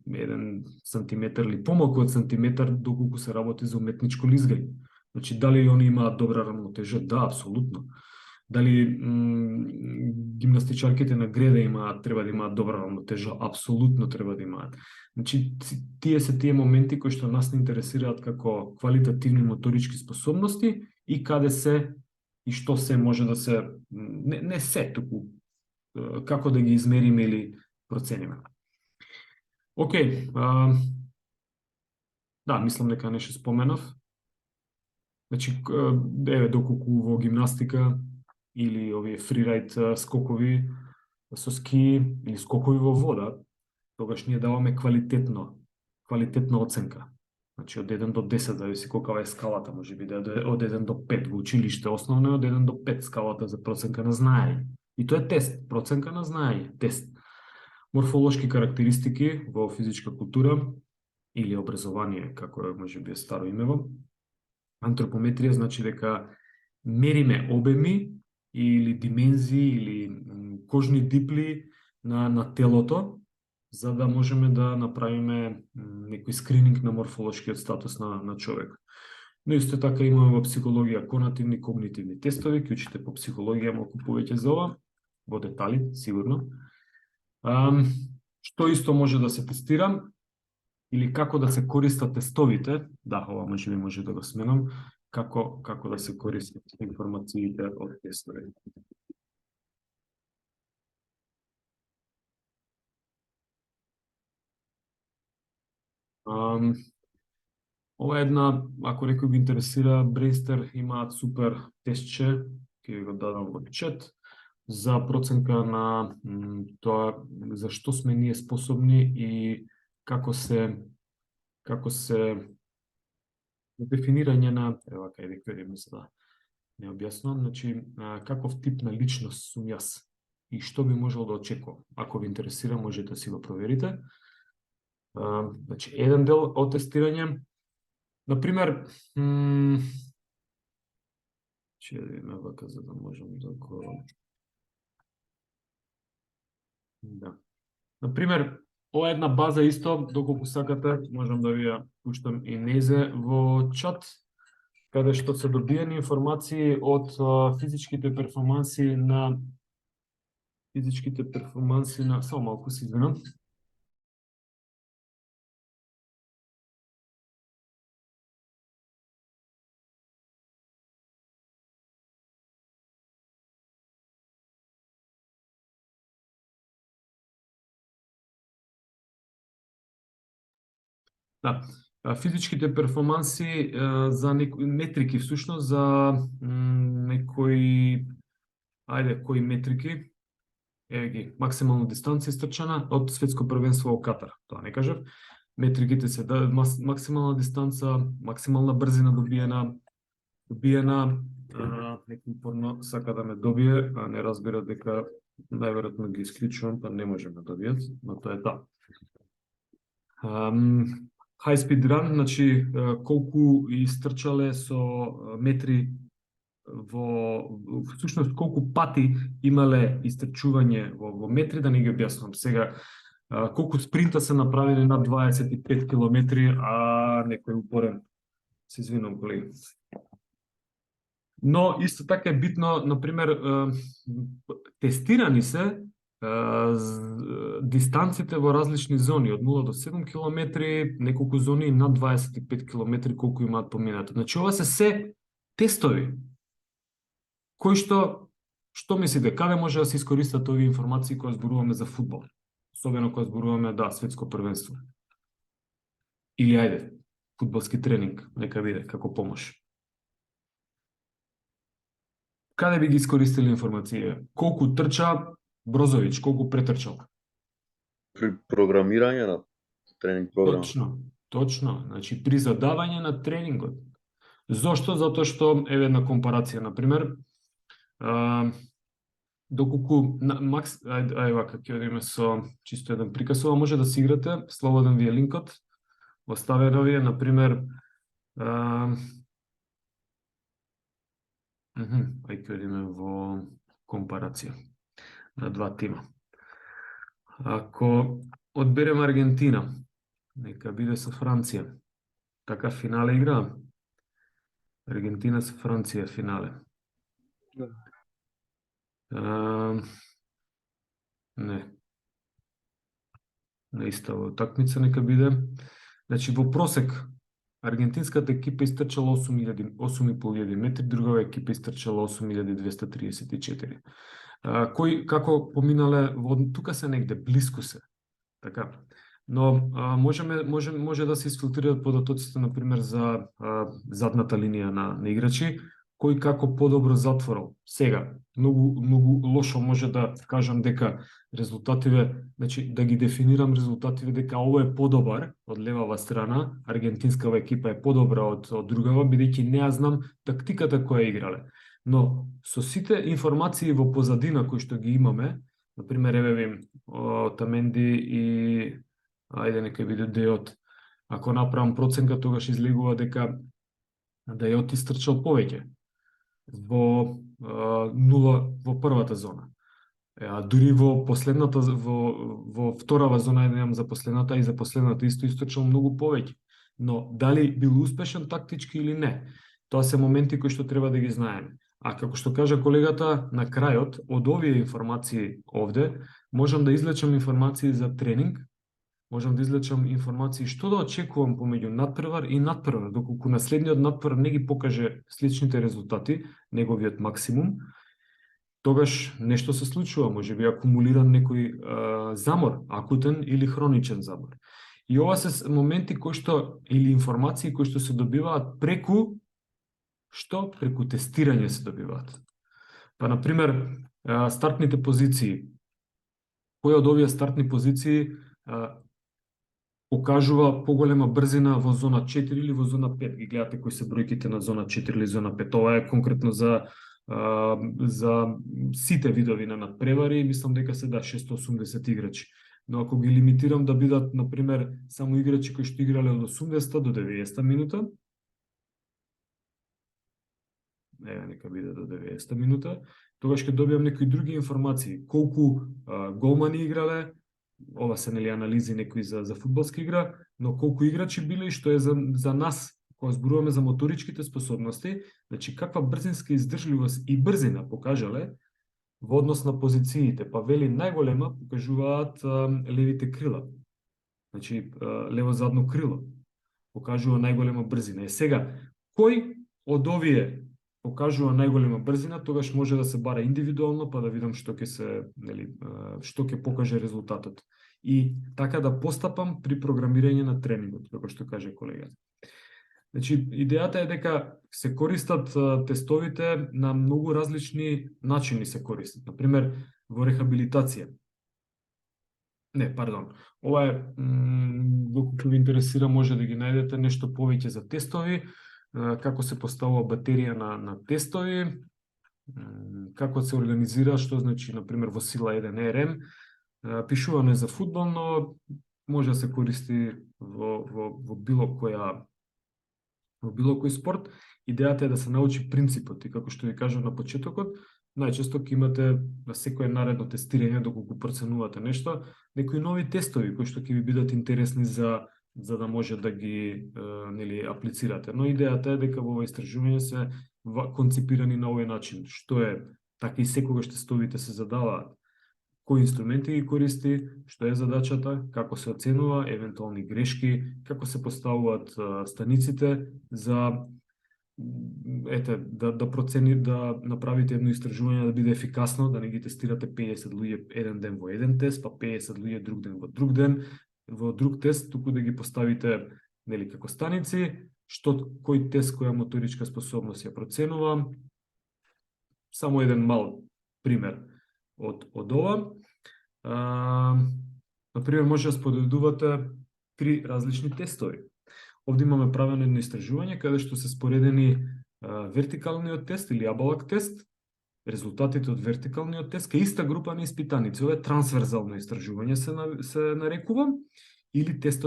S1: 1 сантиметар или помалку од сантиметар, доколку се работи за уметничко лизгање. Значи, дали они имаат добра рамнотежа? Да, апсолутно. Дали гимнастичарките на греда треба да имаат добра рамнотежа? Апсолутно треба да имаат. Значи, тие се тие моменти кои што нас не интересираат како квалитативни моторички способности и каде се и што се може да се, не се, туку како да ги измериме или процениме. Океј, да, мислам дека нешто споменав. Значи, еве, доколку во гимнастика или овие фрирајд скокови со ски или скокови во вода, тогаш ние даваме квалитетна оценка. Значи, од 1 до 10, зависи колкава е скалата, може би да од 1 до 5 во училиште основно е од 1 до 5 скалата за проценка на знаење. И тоа е тест, проценка на знаење, тест. Морфолошки карактеристики во физичка култура или образование, како е може би старо имево. Антропометрија значи дека мериме обеми или димензии или кожни дипли на телото, за да можеме да направиме некој скрининг на морфолошкиот статус на човек. Но исто така имаме во психологија конативни, когнитивни тестови, ќе учите по психологија малку повеќе за ова, во детали, сигурно. Што исто може да се тестира или како да се користат тестовите, да, ова може да го сменам, како да се користат информациите од тестови. Ова е една, ако некој го интересира, Brainster имаат супер тестче, ќе го дадам во чат, за проценка на тоа за што сме ние способни и како се дефинирање на, ева кај дека ми се да не објаснувам, значи каков тип на личност сум јас и што би можел да очекувам. Ако ви интересира, можете да си го проверите. Значи, еден дел од тестирање, например, ќе видиме вака за да можам да го... Да. Например, ова е една база исто, доколку сакате, можам да ви ја пуштам и незе во чат, каде што се добиени информации од физичките перформанси на само малку се извинам. Да, физичките перформанси за метрики, всушност за некои, кои метрики, еве ги, максимална дистанција истрчана од светско првенство во Катар, тоа не кажав. Метриките се максимална дистанца, максимална брзина добиена, некој порно сака да ме добие, а не разбира дека најверојатно ги исклучувам, па не можем да добијат, но тоа е тоа. High speed run, значи колку истрчале со метри всушност колку пати имале истрчување во метри, да не ги објаснувам сега, колку спринта се направени над 25 километри, а некој упорен, се извинувам колеги. Но исто така е битно, например, тестирани се дистанците во различни зони, од 0 до 7 километри, неколку зони над 25 километри, колку имаат поминато. Значи, ова се тестови, кои што мислите, каде може да се искористат овие информации кога зборуваме за фудбал? Особено кога зборуваме, светско првенство. Или, фудбалски тренинг, нека биде, како помош. Каде би ги искористили информации? Колку трча Брозович, колку претрчал?
S3: При програмирање на тренинг програма.
S1: Точно. Значи, при задавање на тренингот. Зошто? Затоа што, еве една компарација, например, доколку вака ќе одиме со чисто еден приказ, ова може да си играте, слободен ви е линкот, оставено ви е, например, ќе одиме во компарација на два тима. Ако одбереме Аргентина, нека биде со Франција. Така финале игра. Аргентина со Франција финале. Не. На иста утакмица нека биде. Значи во просек аргентинската екипа истрчала 8.500 метри, другава екипа истрчала 8.234. Како поминале тука се негде блиску се. Така. Но може да се изфилтрираат податоците, например, за задната линија на играчи, кој како подобро затворил. Сега, многу лошо може да кажам дека резултативе, значи да ги дефинирам резултативе дека ово е подобар од левава страна, аргентинскава екипа е подобра од другава, бидејќи не ја знам тактиката која играле. Но со сите информации во позадина кои што ги имаме, например, еве ви Таменди и нека биде Дејот, ако направам проценка, тогаш излегува дека Дејот истрчал повеќе во првата зона. Дури во последната, во вторава зона, еднам за последната и за последната исто истрчал многу повеќе. Но дали бил успешен тактички или не, тоа се моменти кои што треба да ги знаеме. А како што кажа колегата, на крајот, од овие информации овде, можам да извлечам информации за тренинг, можам да извлечам информации што да очекувам помеѓу надпревар и надпревар, доколку наследниот надпревар не ги покаже сличните резултати, неговиот максимум, тогаш нешто се случува, може би акумулиран некој замор, акутен или хроничен замор. И ова се моменти кои што, или информации кои што се добиваат преку тестирање се добиваат. Па, например, стартните позиции. Кој од овие стартни позиции покажува поголема брзина во зона 4 или во зона 5. Ги гледате кои се бројките на зона 4 или зона 5. Ова е конкретно за сите видови на надпревари, мислам дека се 680 играчи. Но ако ги лимитирам да бидат, например, само играчи кои што играле од 80 до 90 минута, нека биде до 90 минута, тогаш ќе добиам некои други информации. Колку голмани играле, ова се нели анализи некои за фудбалска игра, но колку играчи биле и што е за нас, кога зборуваме за моторичките способности, значи каква брзинска издржливост и брзина покажале во однос на позициите, па вели најголема покажуваат левите крила. Значи лево задно крило покажува најголема брзина. И сега, кој од овие покажува најголема брзина, тогаш може да се бара индивидуално, па да видам што ќе се, нели, што ќе покаже резултатот. И така да постапам при програмирање на тренингот, како што каже колегата. Значи, идејата е дека се користат тестовите на многу различни начини се користат. Например, во рехабилитација. Не, пардон. Ова е, доколку ви интересира, може да ги најдете нешто повеќе за тестови, како се поставува батерија на тестови, како се организира, што значи, например, во сила 1 РМ, пишувано е за фудбал, но може да се користи во било кој спорт. Идејата е да се научи принципот и како што ви кажав на почетокот, најчесто ќе имате на секое наредно тестирање, доколку проценувате нешто, некои нови тестови кои што ќе ви бидат интересни за да може да ги нели аплицирате. Но идејата е дека во ова истражување се концепирани на овој начин, што е така и секогаш тестовите се задаваат. Кои инструменти ги користи, што е задачата, како се оценува, евентуални грешки, како се поставуваат станиците за да направите едно истражување да биде ефикасно, да не ги тестирате 50 луѓе еден ден во еден тест, па 50 луѓе друг ден во друг тест, туку да ги поставите нели како станици, кој тест, која моторичка способност ја проценува. Само еден мал пример од ова. Например, може да споредувате 3 различни тестови. Овде имаме правено едно истражување каде што се споредени вертикалниот тест или абалак тест, резултатите од вертикалниот тест кај иста група на испитаници. Ова е трансверзално истражување се нарекува, или тест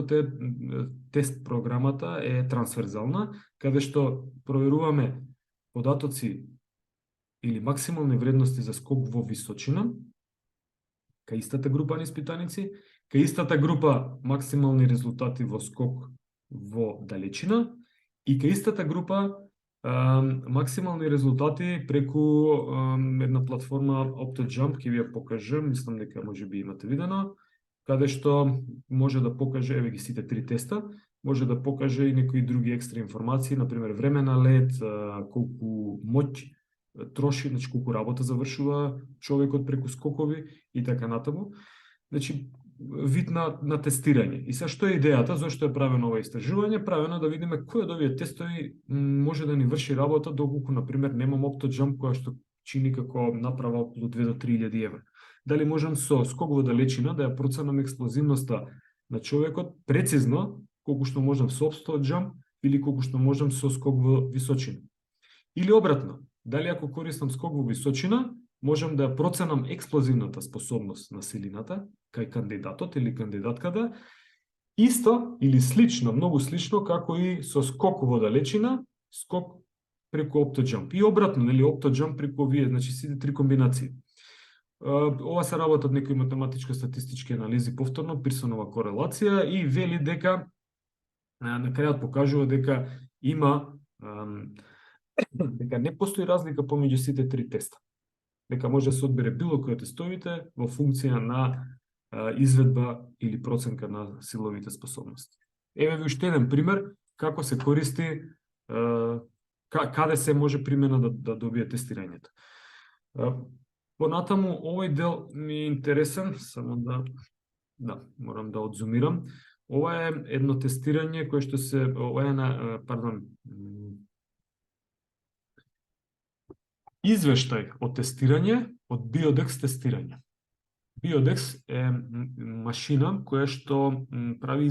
S1: програмата е трансверзална, каде што проверуваме податоци или максимални вредности за скок во височина, кај истата група на испитаници, кај истата група максимални резултати во скок во далечина и кај истата група максимални резултати преку една платформа OptoJump, ќе ви ја покажам, мислам дека може би имате видено, каде што може да покаже, еве ги сите 3 теста, може да покаже и некои други екстра информации, например време на лет, колку моќ троши, значи колку работа завршува човекот преку скокови и така натаму. Значи, вид на тестирање. И сега што е идејата, зашто е правено ова истражување? Правено да видиме кој од овие тестови може да ни врши работа доколку, например, немам OptoJump која што чини како направа околу 2 до 3000 евра. Дали можам со скок во далечина да ја проценам експлозивноста на човекот прецизно, колку што можам со OptoJump или колку што можам со скок во височина. Или обратно, дали ако користам скок во височина, можам да ја проценам експлозивната способност на силината кај кандидатот или кандидатката, исто или слично, многу слично како и со скок во далечина, скок преку OptoJump. И обратно, нели OptoJump преку овие, значи сите 3 комбинации. Ова се работат некои математичко-статистички анализи повторно, Пирсонова корелација и вели дека на крајот покажува дека дека не постои разлика помеѓу сите 3 теста. Дека може да се одбере било кој од тестовите во функција на изведба или проценка на силовите способности. Еве ви уште еден пример како се користи, каде се може примена да добие тестирањето. Понатаму овој дел ми е интересен, само морам да одзумирам. Ова е едно тестирање кое што извештај од тестирање, од Biodex тестирање. Биодекс е машина која што прави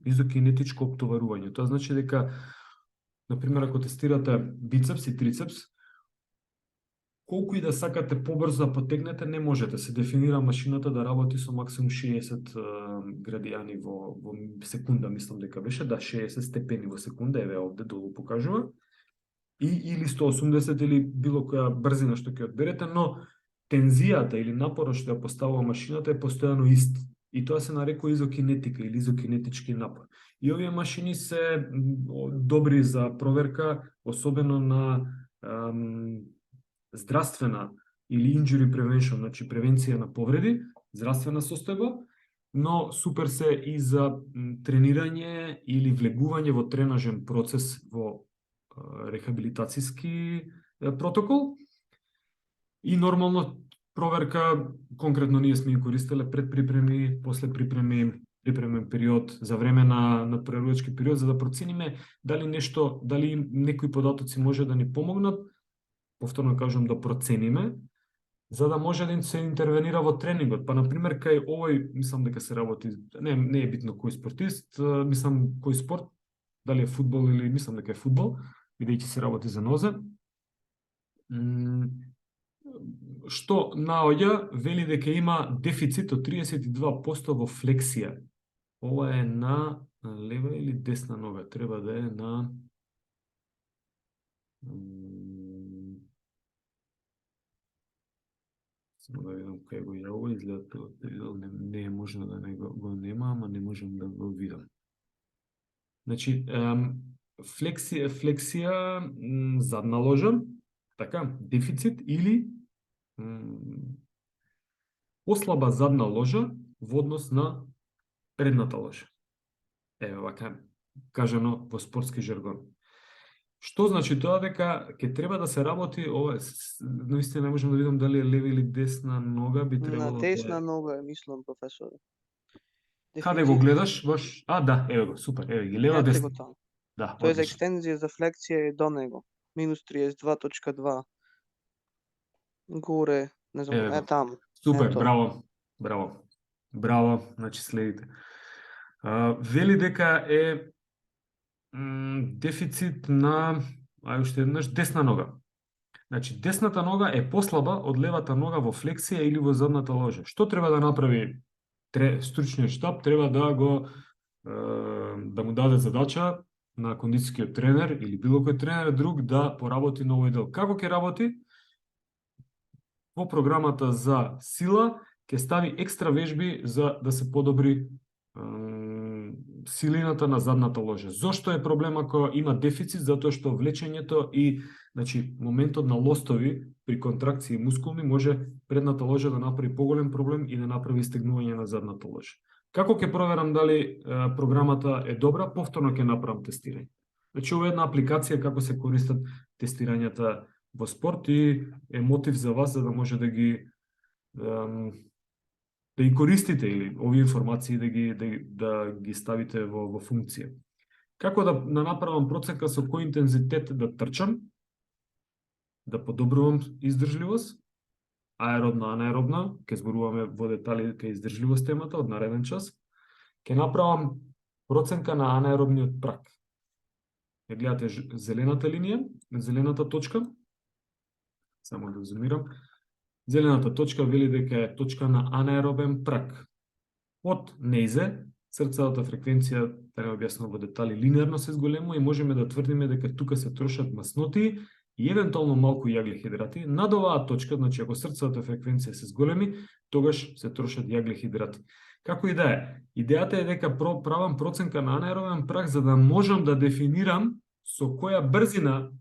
S1: изокинетичко оптоварување. Тоа значи дека, например, ако тестирате бицепс и трицепс, колку и да сакате побрзо да потегнете, не можете. Се дефинира машината да работи со максимум 60 градијани во секунда, мислам дека беше, да, 60 степени во секунда, еве овде долу покажува, или 180 или било која брзина што ќе одберете, но тензијата или напорот што ја поставува машината е постојано ист. И тоа се нарекува изокинетика или изокинетички напор. И овие машини се добри за проверка, особено на здравствена или injury prevention, значи превенција на повреди, здравствена состојба, но супер се и за тренирање или влегување во тренажен процес во рехабилитацијски протокол. И нормално проверка, конкретно ние сме ја користеле пред припреми, после припреми, припремен период, за време на преродачки период, за да процениме дали некои податоци може да ни помогнат, повторно кажам да процениме, за да може да се интервенира во тренингот. Па, например, кај овој, мислам дека се работи, не е битно кој спортист, мислам кој спорт, дали е фудбал или мислам дека е фудбал, бидејќи се работи за нозе. Што наоѓа, вели дека има дефицит од 32% во флексија. Ова е на лева или десна нога? Треба да е на... Само да видам кај го јава, изгледа не е можно да не го нема, ама не можем да го видам. Значи, флексија задна ложа, така, дефицит или послаба задна ложа во однос на предната ложа. Еве вака кажано во спортски жаргон. Што значи тоа? Дека ќе треба да се работи, ова наистина не можам да видам дали е лева или десна нога, би требало
S5: На десна нога, мислам, професоре.
S1: Каде го гледаш? Да, еве го, супер, еве ги, лева,
S5: Ете
S1: десна.
S5: го таму.
S1: Да,
S5: Тоа е за
S1: одлично.
S5: екстензија за флексија е до него. Минус 32.2. Горе, не знам,
S1: Еве
S5: е
S1: го.
S5: таму.
S1: Супер,
S5: Ето.
S1: браво, значи следите. Вели дека е дефицит на, уште еднаш, десна нога. Значи, десната нога е послаба од левата нога во флексија или во задната ложа. Што треба да направи стручниот штаб? Треба да му даде задача на кондицијскиот тренер или било кој тренер друг да поработи на овој дел. Како ќе работи? Во програмата за сила ќе стави екстра вежби за да се подобри силината на задната ложа. Зошто е проблема кога има дефицит? Затоа што влечењето и моментот на лостови при контракции мускулни може предната ложа да направи поголем проблем и да направи стегнување на задната ложа. Како ќе проверам дали програмата е добра? Повторно ќе направам тестирање. Значи, ова е една апликација како се користат тестирањата во спорт и е мотив за вас за да може да ги користите или овие информации да ги ставите во функција. Како да направам проценка со кој интензитет да трчам, да подобрувам издржливост, аеробна, анаеробна, ќе зборуваме во детали кај издржливост темата од нареден час, ќе направам проценка на анаеробниот праг. Ја гледате зелената линија, зелената точка, само да зумирам. Зелената точка вели дека е точка на анаеробен праг. Од нејзе, срцевата фреквенција, да не објаснам во детали, линеарно се зголемува и можеме да тврдиме дека тука се трошат масноти и евентуално малку јаглехидрати. Над оваа точка, значи ако срцевата фреквенција се зголеми, тогаш се трошат јаглехидрати. Како и да е, идејата е дека правам проценка на анаеробен праг за да можам да дефинирам со која брзина,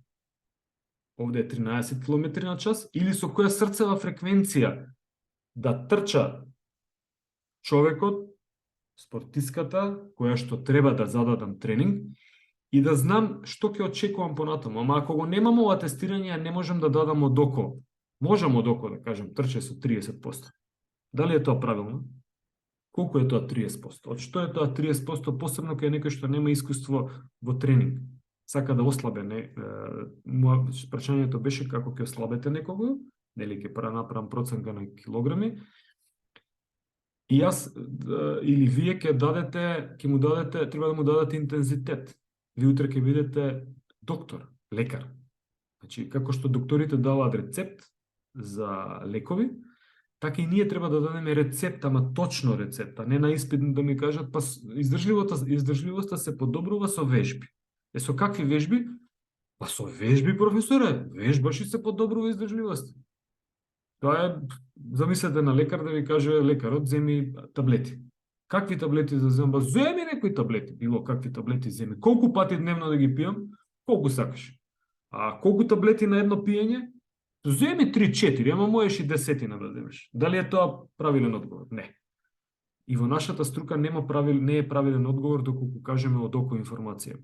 S1: овде е 13 км на час, или со која срцева фреквенција да трча човекот, спортистката, која што треба да зададам тренинг, и да знам што ќе очекувам понатаму. Ама ако го немам ова тестирање, не можам да дадам од око. Можам од око да кажам, трче со 30%. Дали е тоа правилно? Колку е тоа 30%? Од што е тоа 30%, посебно кај некој што нема искуство во тренинг? Сака да ослабе, прашањето беше како ќе ослабете некого, нели ќе направам проценка на килограми, и јас или вие ќе му дадете, треба да му дадете интензитет. Ви утре ќе бидете доктор, лекар. Значи, како што докторите даваат рецепт за лекови, така и ние треба да дадеме рецепт, ама точно рецепт, а не на испит да ми кажат, па издржливоста се подобрува со вежби. Со какви вежби? Па со вежби, професоре, вежбаш и се подобрува издржливоста. Тоа е, замислете на лекар да ви каже лекарот, земи таблети. Какви таблети да земам? Земи некои таблети, било какви таблети земи. Колку пати дневно да ги пијам? Колку сакаш. А колку таблети на едно пиење? Земи 3-4, ама можеш и 10 да земеш. Дали е тоа правилен одговор? Не. И во нашата струка не е правилен одговор доколку кажеме од око информација.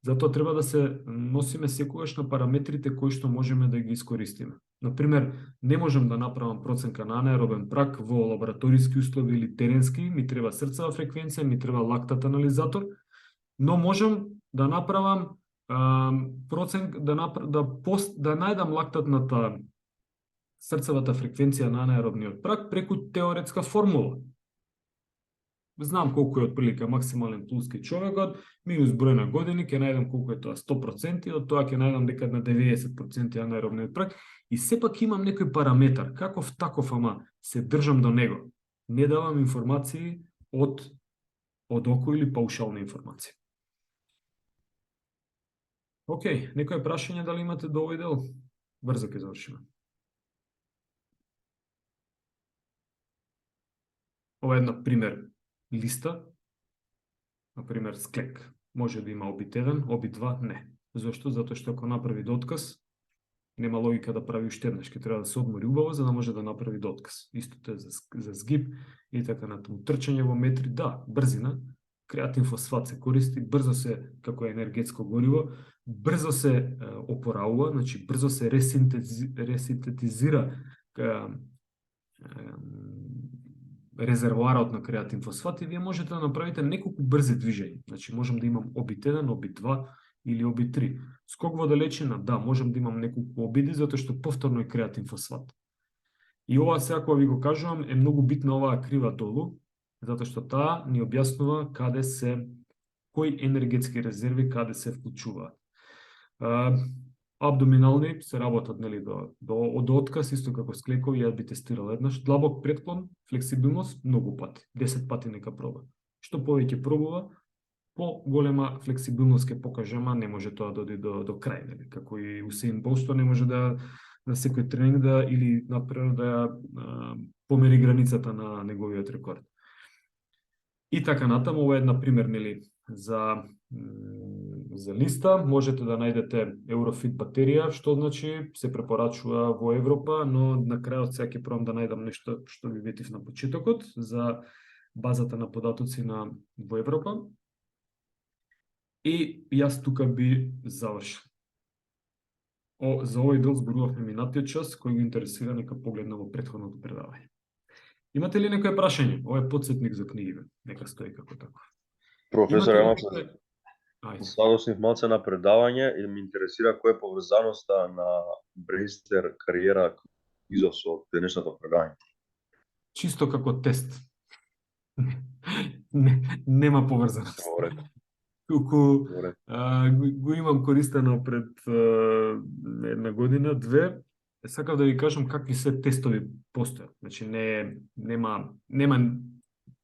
S1: Затоа треба да се носиме секогаш на параметрите кои што можеме да ги искористиме. Например, не можам да направам проценка на анаеробен прак во лабораториски услови или теренски, ми треба срцева фреквенција, ми треба лактат анализатор, но можам да направам да најдам лактатната срцевата фреквенција на анаеробниот прак преку теоретска формула. Знам колку е отприлика максимален пулс кај човекот, минус број на години, ќе најдам колку е тоа 100%, од тоа ќе најдам дека на 90% анаеробниот прак, и сепак имам некој параметар, каков таков, ама се држам до него. Не давам информации од око или паушална информација. Океј, некој прашање дали имате до овој дел? Брзо ќе завршиме. Ова е една пример листа, например склек. Може да има обид 1, обид 2, не. Зошто? Затоа што ако направи дотказ, нема логика да прави уште еднаш, ќе треба да се одмори убаво за да може да направи дотказ. Истото е за згиб и така натаму. Трчање во метри, да, брзина, креатин фосфат се користи, брзо се како енергетско гориво, брзо се опоравува, значи брзо се ресинтетизира резервоарот на креатин фосфат и вие можете да направите неколку брзи движења. Значи можам да имам обид 1, обид 2 или обид 3. Скок во далечина, да, можам да имам неколку обиди затоа што повторно е креатин фосфат. И ова сега кога ви го кажувам е многу битна оваа крива долу, затоа што таа ни објаснува кои енергетски резерви каде се вклучуваат. Абдоминални се работат нели до отказ, исто како склекови, ја би тестирал еднаш. Длабок предклон, флексибилност, многу пати, 10 пати нека проба. Што повеќе пробува, по голема флексибилност ќе покаже, ама не може тоа да оди до крај, нели? Како и Усеин Болт не може да на секој тренинг или например да помери границата на неговиот рекорд. И така натаму, ова е една пример нели за листа, можете да најдете Eurofit батерија, што значи се препорачува во Европа, но на крајот сега ќе пробам да најдам нешто што ви ветив на почетокот за базата на податоци во Европа. И јас тука би завршил. За овој дел зборувавме минатиот час, кој го интересира нека погледна во претходното предавање. Имате ли некој прашање? Ова е подсетник за книгиве, нека стои како тако.
S3: Професор,
S1: Ајде.
S3: Сладоснив малце на предавање и ме интересира која е поврзаноста на Брейстер кариера изов со денешното предавање.
S1: Чисто како тест. Нема поврзаност. Колку го имам користено пред една година, две, сакав да ви кажам какви се тестови постојат. Значи нема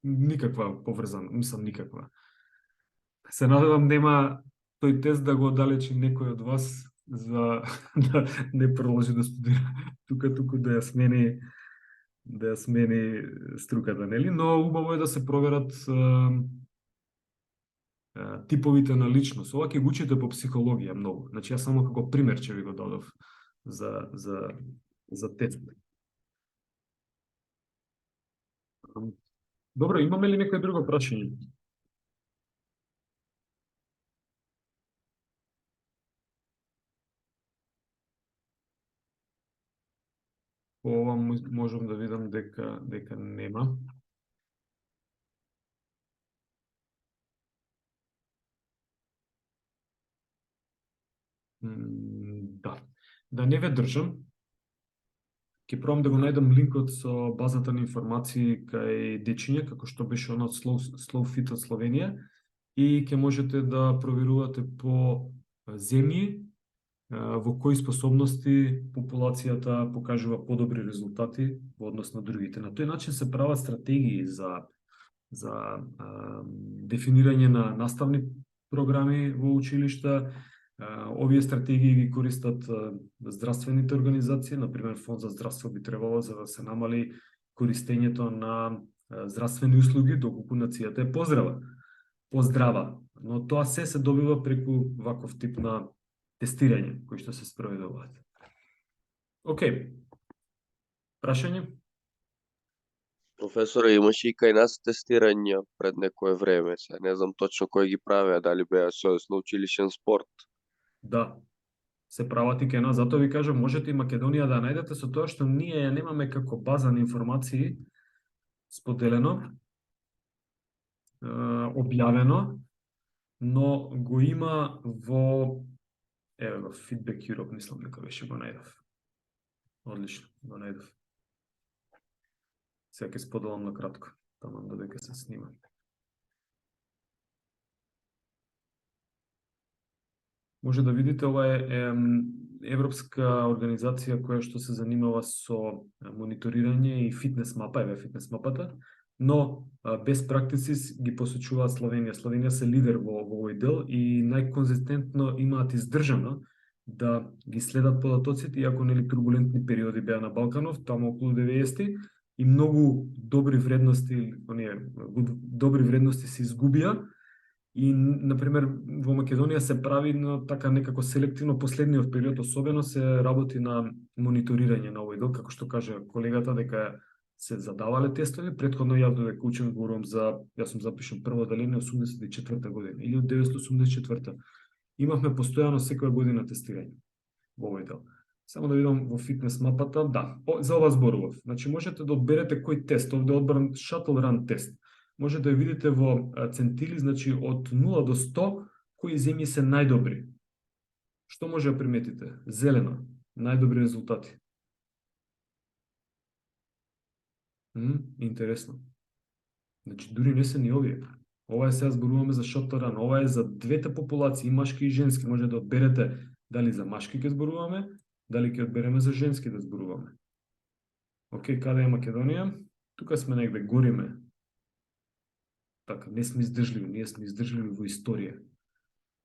S1: никаква поврзаност, мислам никаква. Се надевам нема тој тест да го оддалечи некој од вас за да не продолжи да студира туку да ја смени струката, нели? Но убаво е да се проверат типовите на личност. Ова ќе го учите по психологија многу. Значи јас само како пример ќе ви го дадов за тест. Добро, имаме ли некој друго прашање? Ова можам да видам дека нема. Да. Да не ве држам. Ќе пробам да го најдам линкот со базата на информации кај дечиња, како што беше оно од Slow Fit од Словенија, и ќе можете да проверувате по земји во кои способности популацијата покажува подобри резултати во однос на другите. На тој начин се прават стратегии за дефинирање на наставни програми во училишта. Овие стратегии ги користат здравствените организации, например Фонд за здравство би требало за да се намали користењето на здравствени услуги доколку нацијата е поздрава. Но тоа се добива преку ваков тип на тестирање кои што се спроведуваат. Океј. Прашање?
S6: Професоре, имаше и кај нас тестирања пред некое време, се не знам точно кој ги правеа, дали беа со училишен спорт.
S1: Да, се прават и кај нас, затоа ви кажам, можете и Македонија да најдете со тоа што ние ја немаме како база на информации споделено, објавено, но го има во Feedback Europe, мислам дека беше го најдов. Одлично, го најдов. Сега ќе споделам на кратко, таман додека се снима. Може да видите, ова е европска организација која што се занимава со мониторирање и фитнес мапа, фитнес мапата, но без практици ги посочуваат Словенија. Словенија се лидер во овој дел и најконзистентно имаат издржано да ги следат податоците, иако нели турбулентни периоди беа на Балканов, таму околу 90-ти, и многу добри вредности се изгубија. И, например, во Македонија се прави на така некако селективно последниот период, особено се работи на мониторирање на овој дел, како што каже колегата, дека се задавале тестови. Претходно јас додека учам зборувам јас сум запишан прво одделение 84-та година или од 1984-та. Имавме постојано секоја година тестирање во овој дел. Само да видам во фитнес мапата, да, за ова зборував. Значи можете да одберете кој тест, овде одбран Shuttle Run тест. Може да ја видите во центили, значи од 0 до 100, кои земји се најдобри. Што може да приметите? Зелено, најдобри резултати. Интересно. Значи, дури не се ни овие. Ова е сега зборуваме за Shuttle Run. Ова е за двете популации, и машки и женски. Може да одберете дали за машки ќе зборуваме, дали ќе одбереме за женски да зборуваме. Океј, каде е Македонија? Тука сме негде, гориме. Така, не сме издржливи, ние сме издржливи во историја.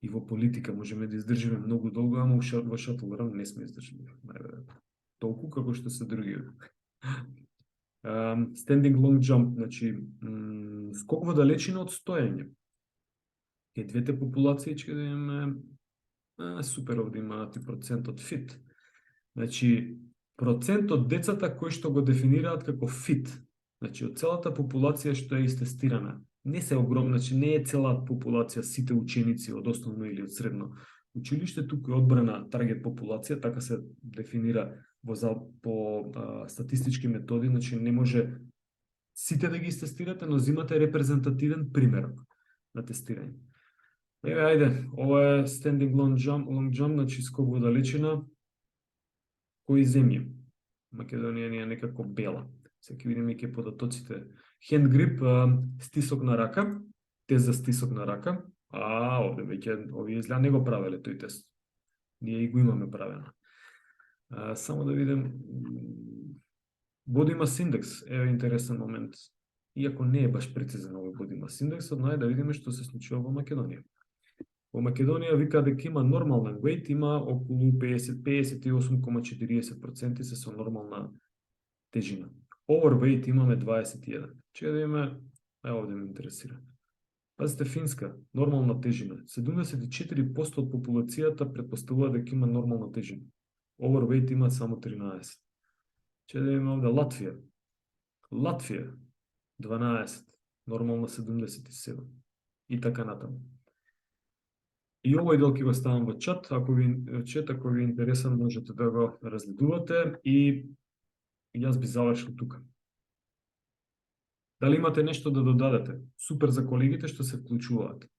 S1: И во политика можеме да издржиме многу долго, ама во Shuttle Run не сме издржливи. Толку како што се други. Standing long jump, значи скок во далечина од стоење. И двете популации ќе да имаме супер, овде имаат и процентот фит. Значи, процентот децата кои што го дефинираат како фит, значи од целата популација што е истестирана, не се огромна, значи не е цела популација, сите ученици од основно или од средно училиште, туку е одбрана таргет популација, така се дефинира по статистички методи, значи не може сите да ги истестирате, но зимате репрезентативен примерок на тестирање. Еве, ајде, ова е standing long jump, значи скок во далечина, кои земји? Македонија ни е некако бела. Сега ќе видиме и податоците. Hand grip, стисок на рака, тест за стисок на рака. Овде веќе овие изгледа не го правеле тој тест. Ние и го имаме правено. Само да видим body mass index е интересен момент. Иако не е баш прецизен овој body mass index, но е да видиме што се случува во Македонија. Во Македонија вика дека има нормален weight, има околу 58,40% се со нормална тежина. Overweight имаме 21. Че да имаме, овде ме интересира. Пазите, Финска, нормална тежина. 74% од популацијата претпоставува дека има нормална тежина. Overweight има само 13. Че да имаме овде Латвија, 12. Нормална 77. И така натаму. И овој дел ќе го ставам во чат, ако ви е интересен, можете да го разгледувате и јас би завршил тука. Дали имате нешто да додадете? Супер за колегите што се вклучуваат.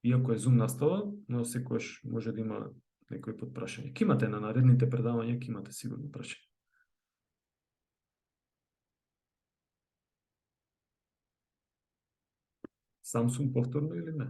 S1: Иако е Zoom настава, но секојаш може да има некој подпрашање. Ке имате на наредните предавања, ке имате сигурно прашање. Samsung повторно или не?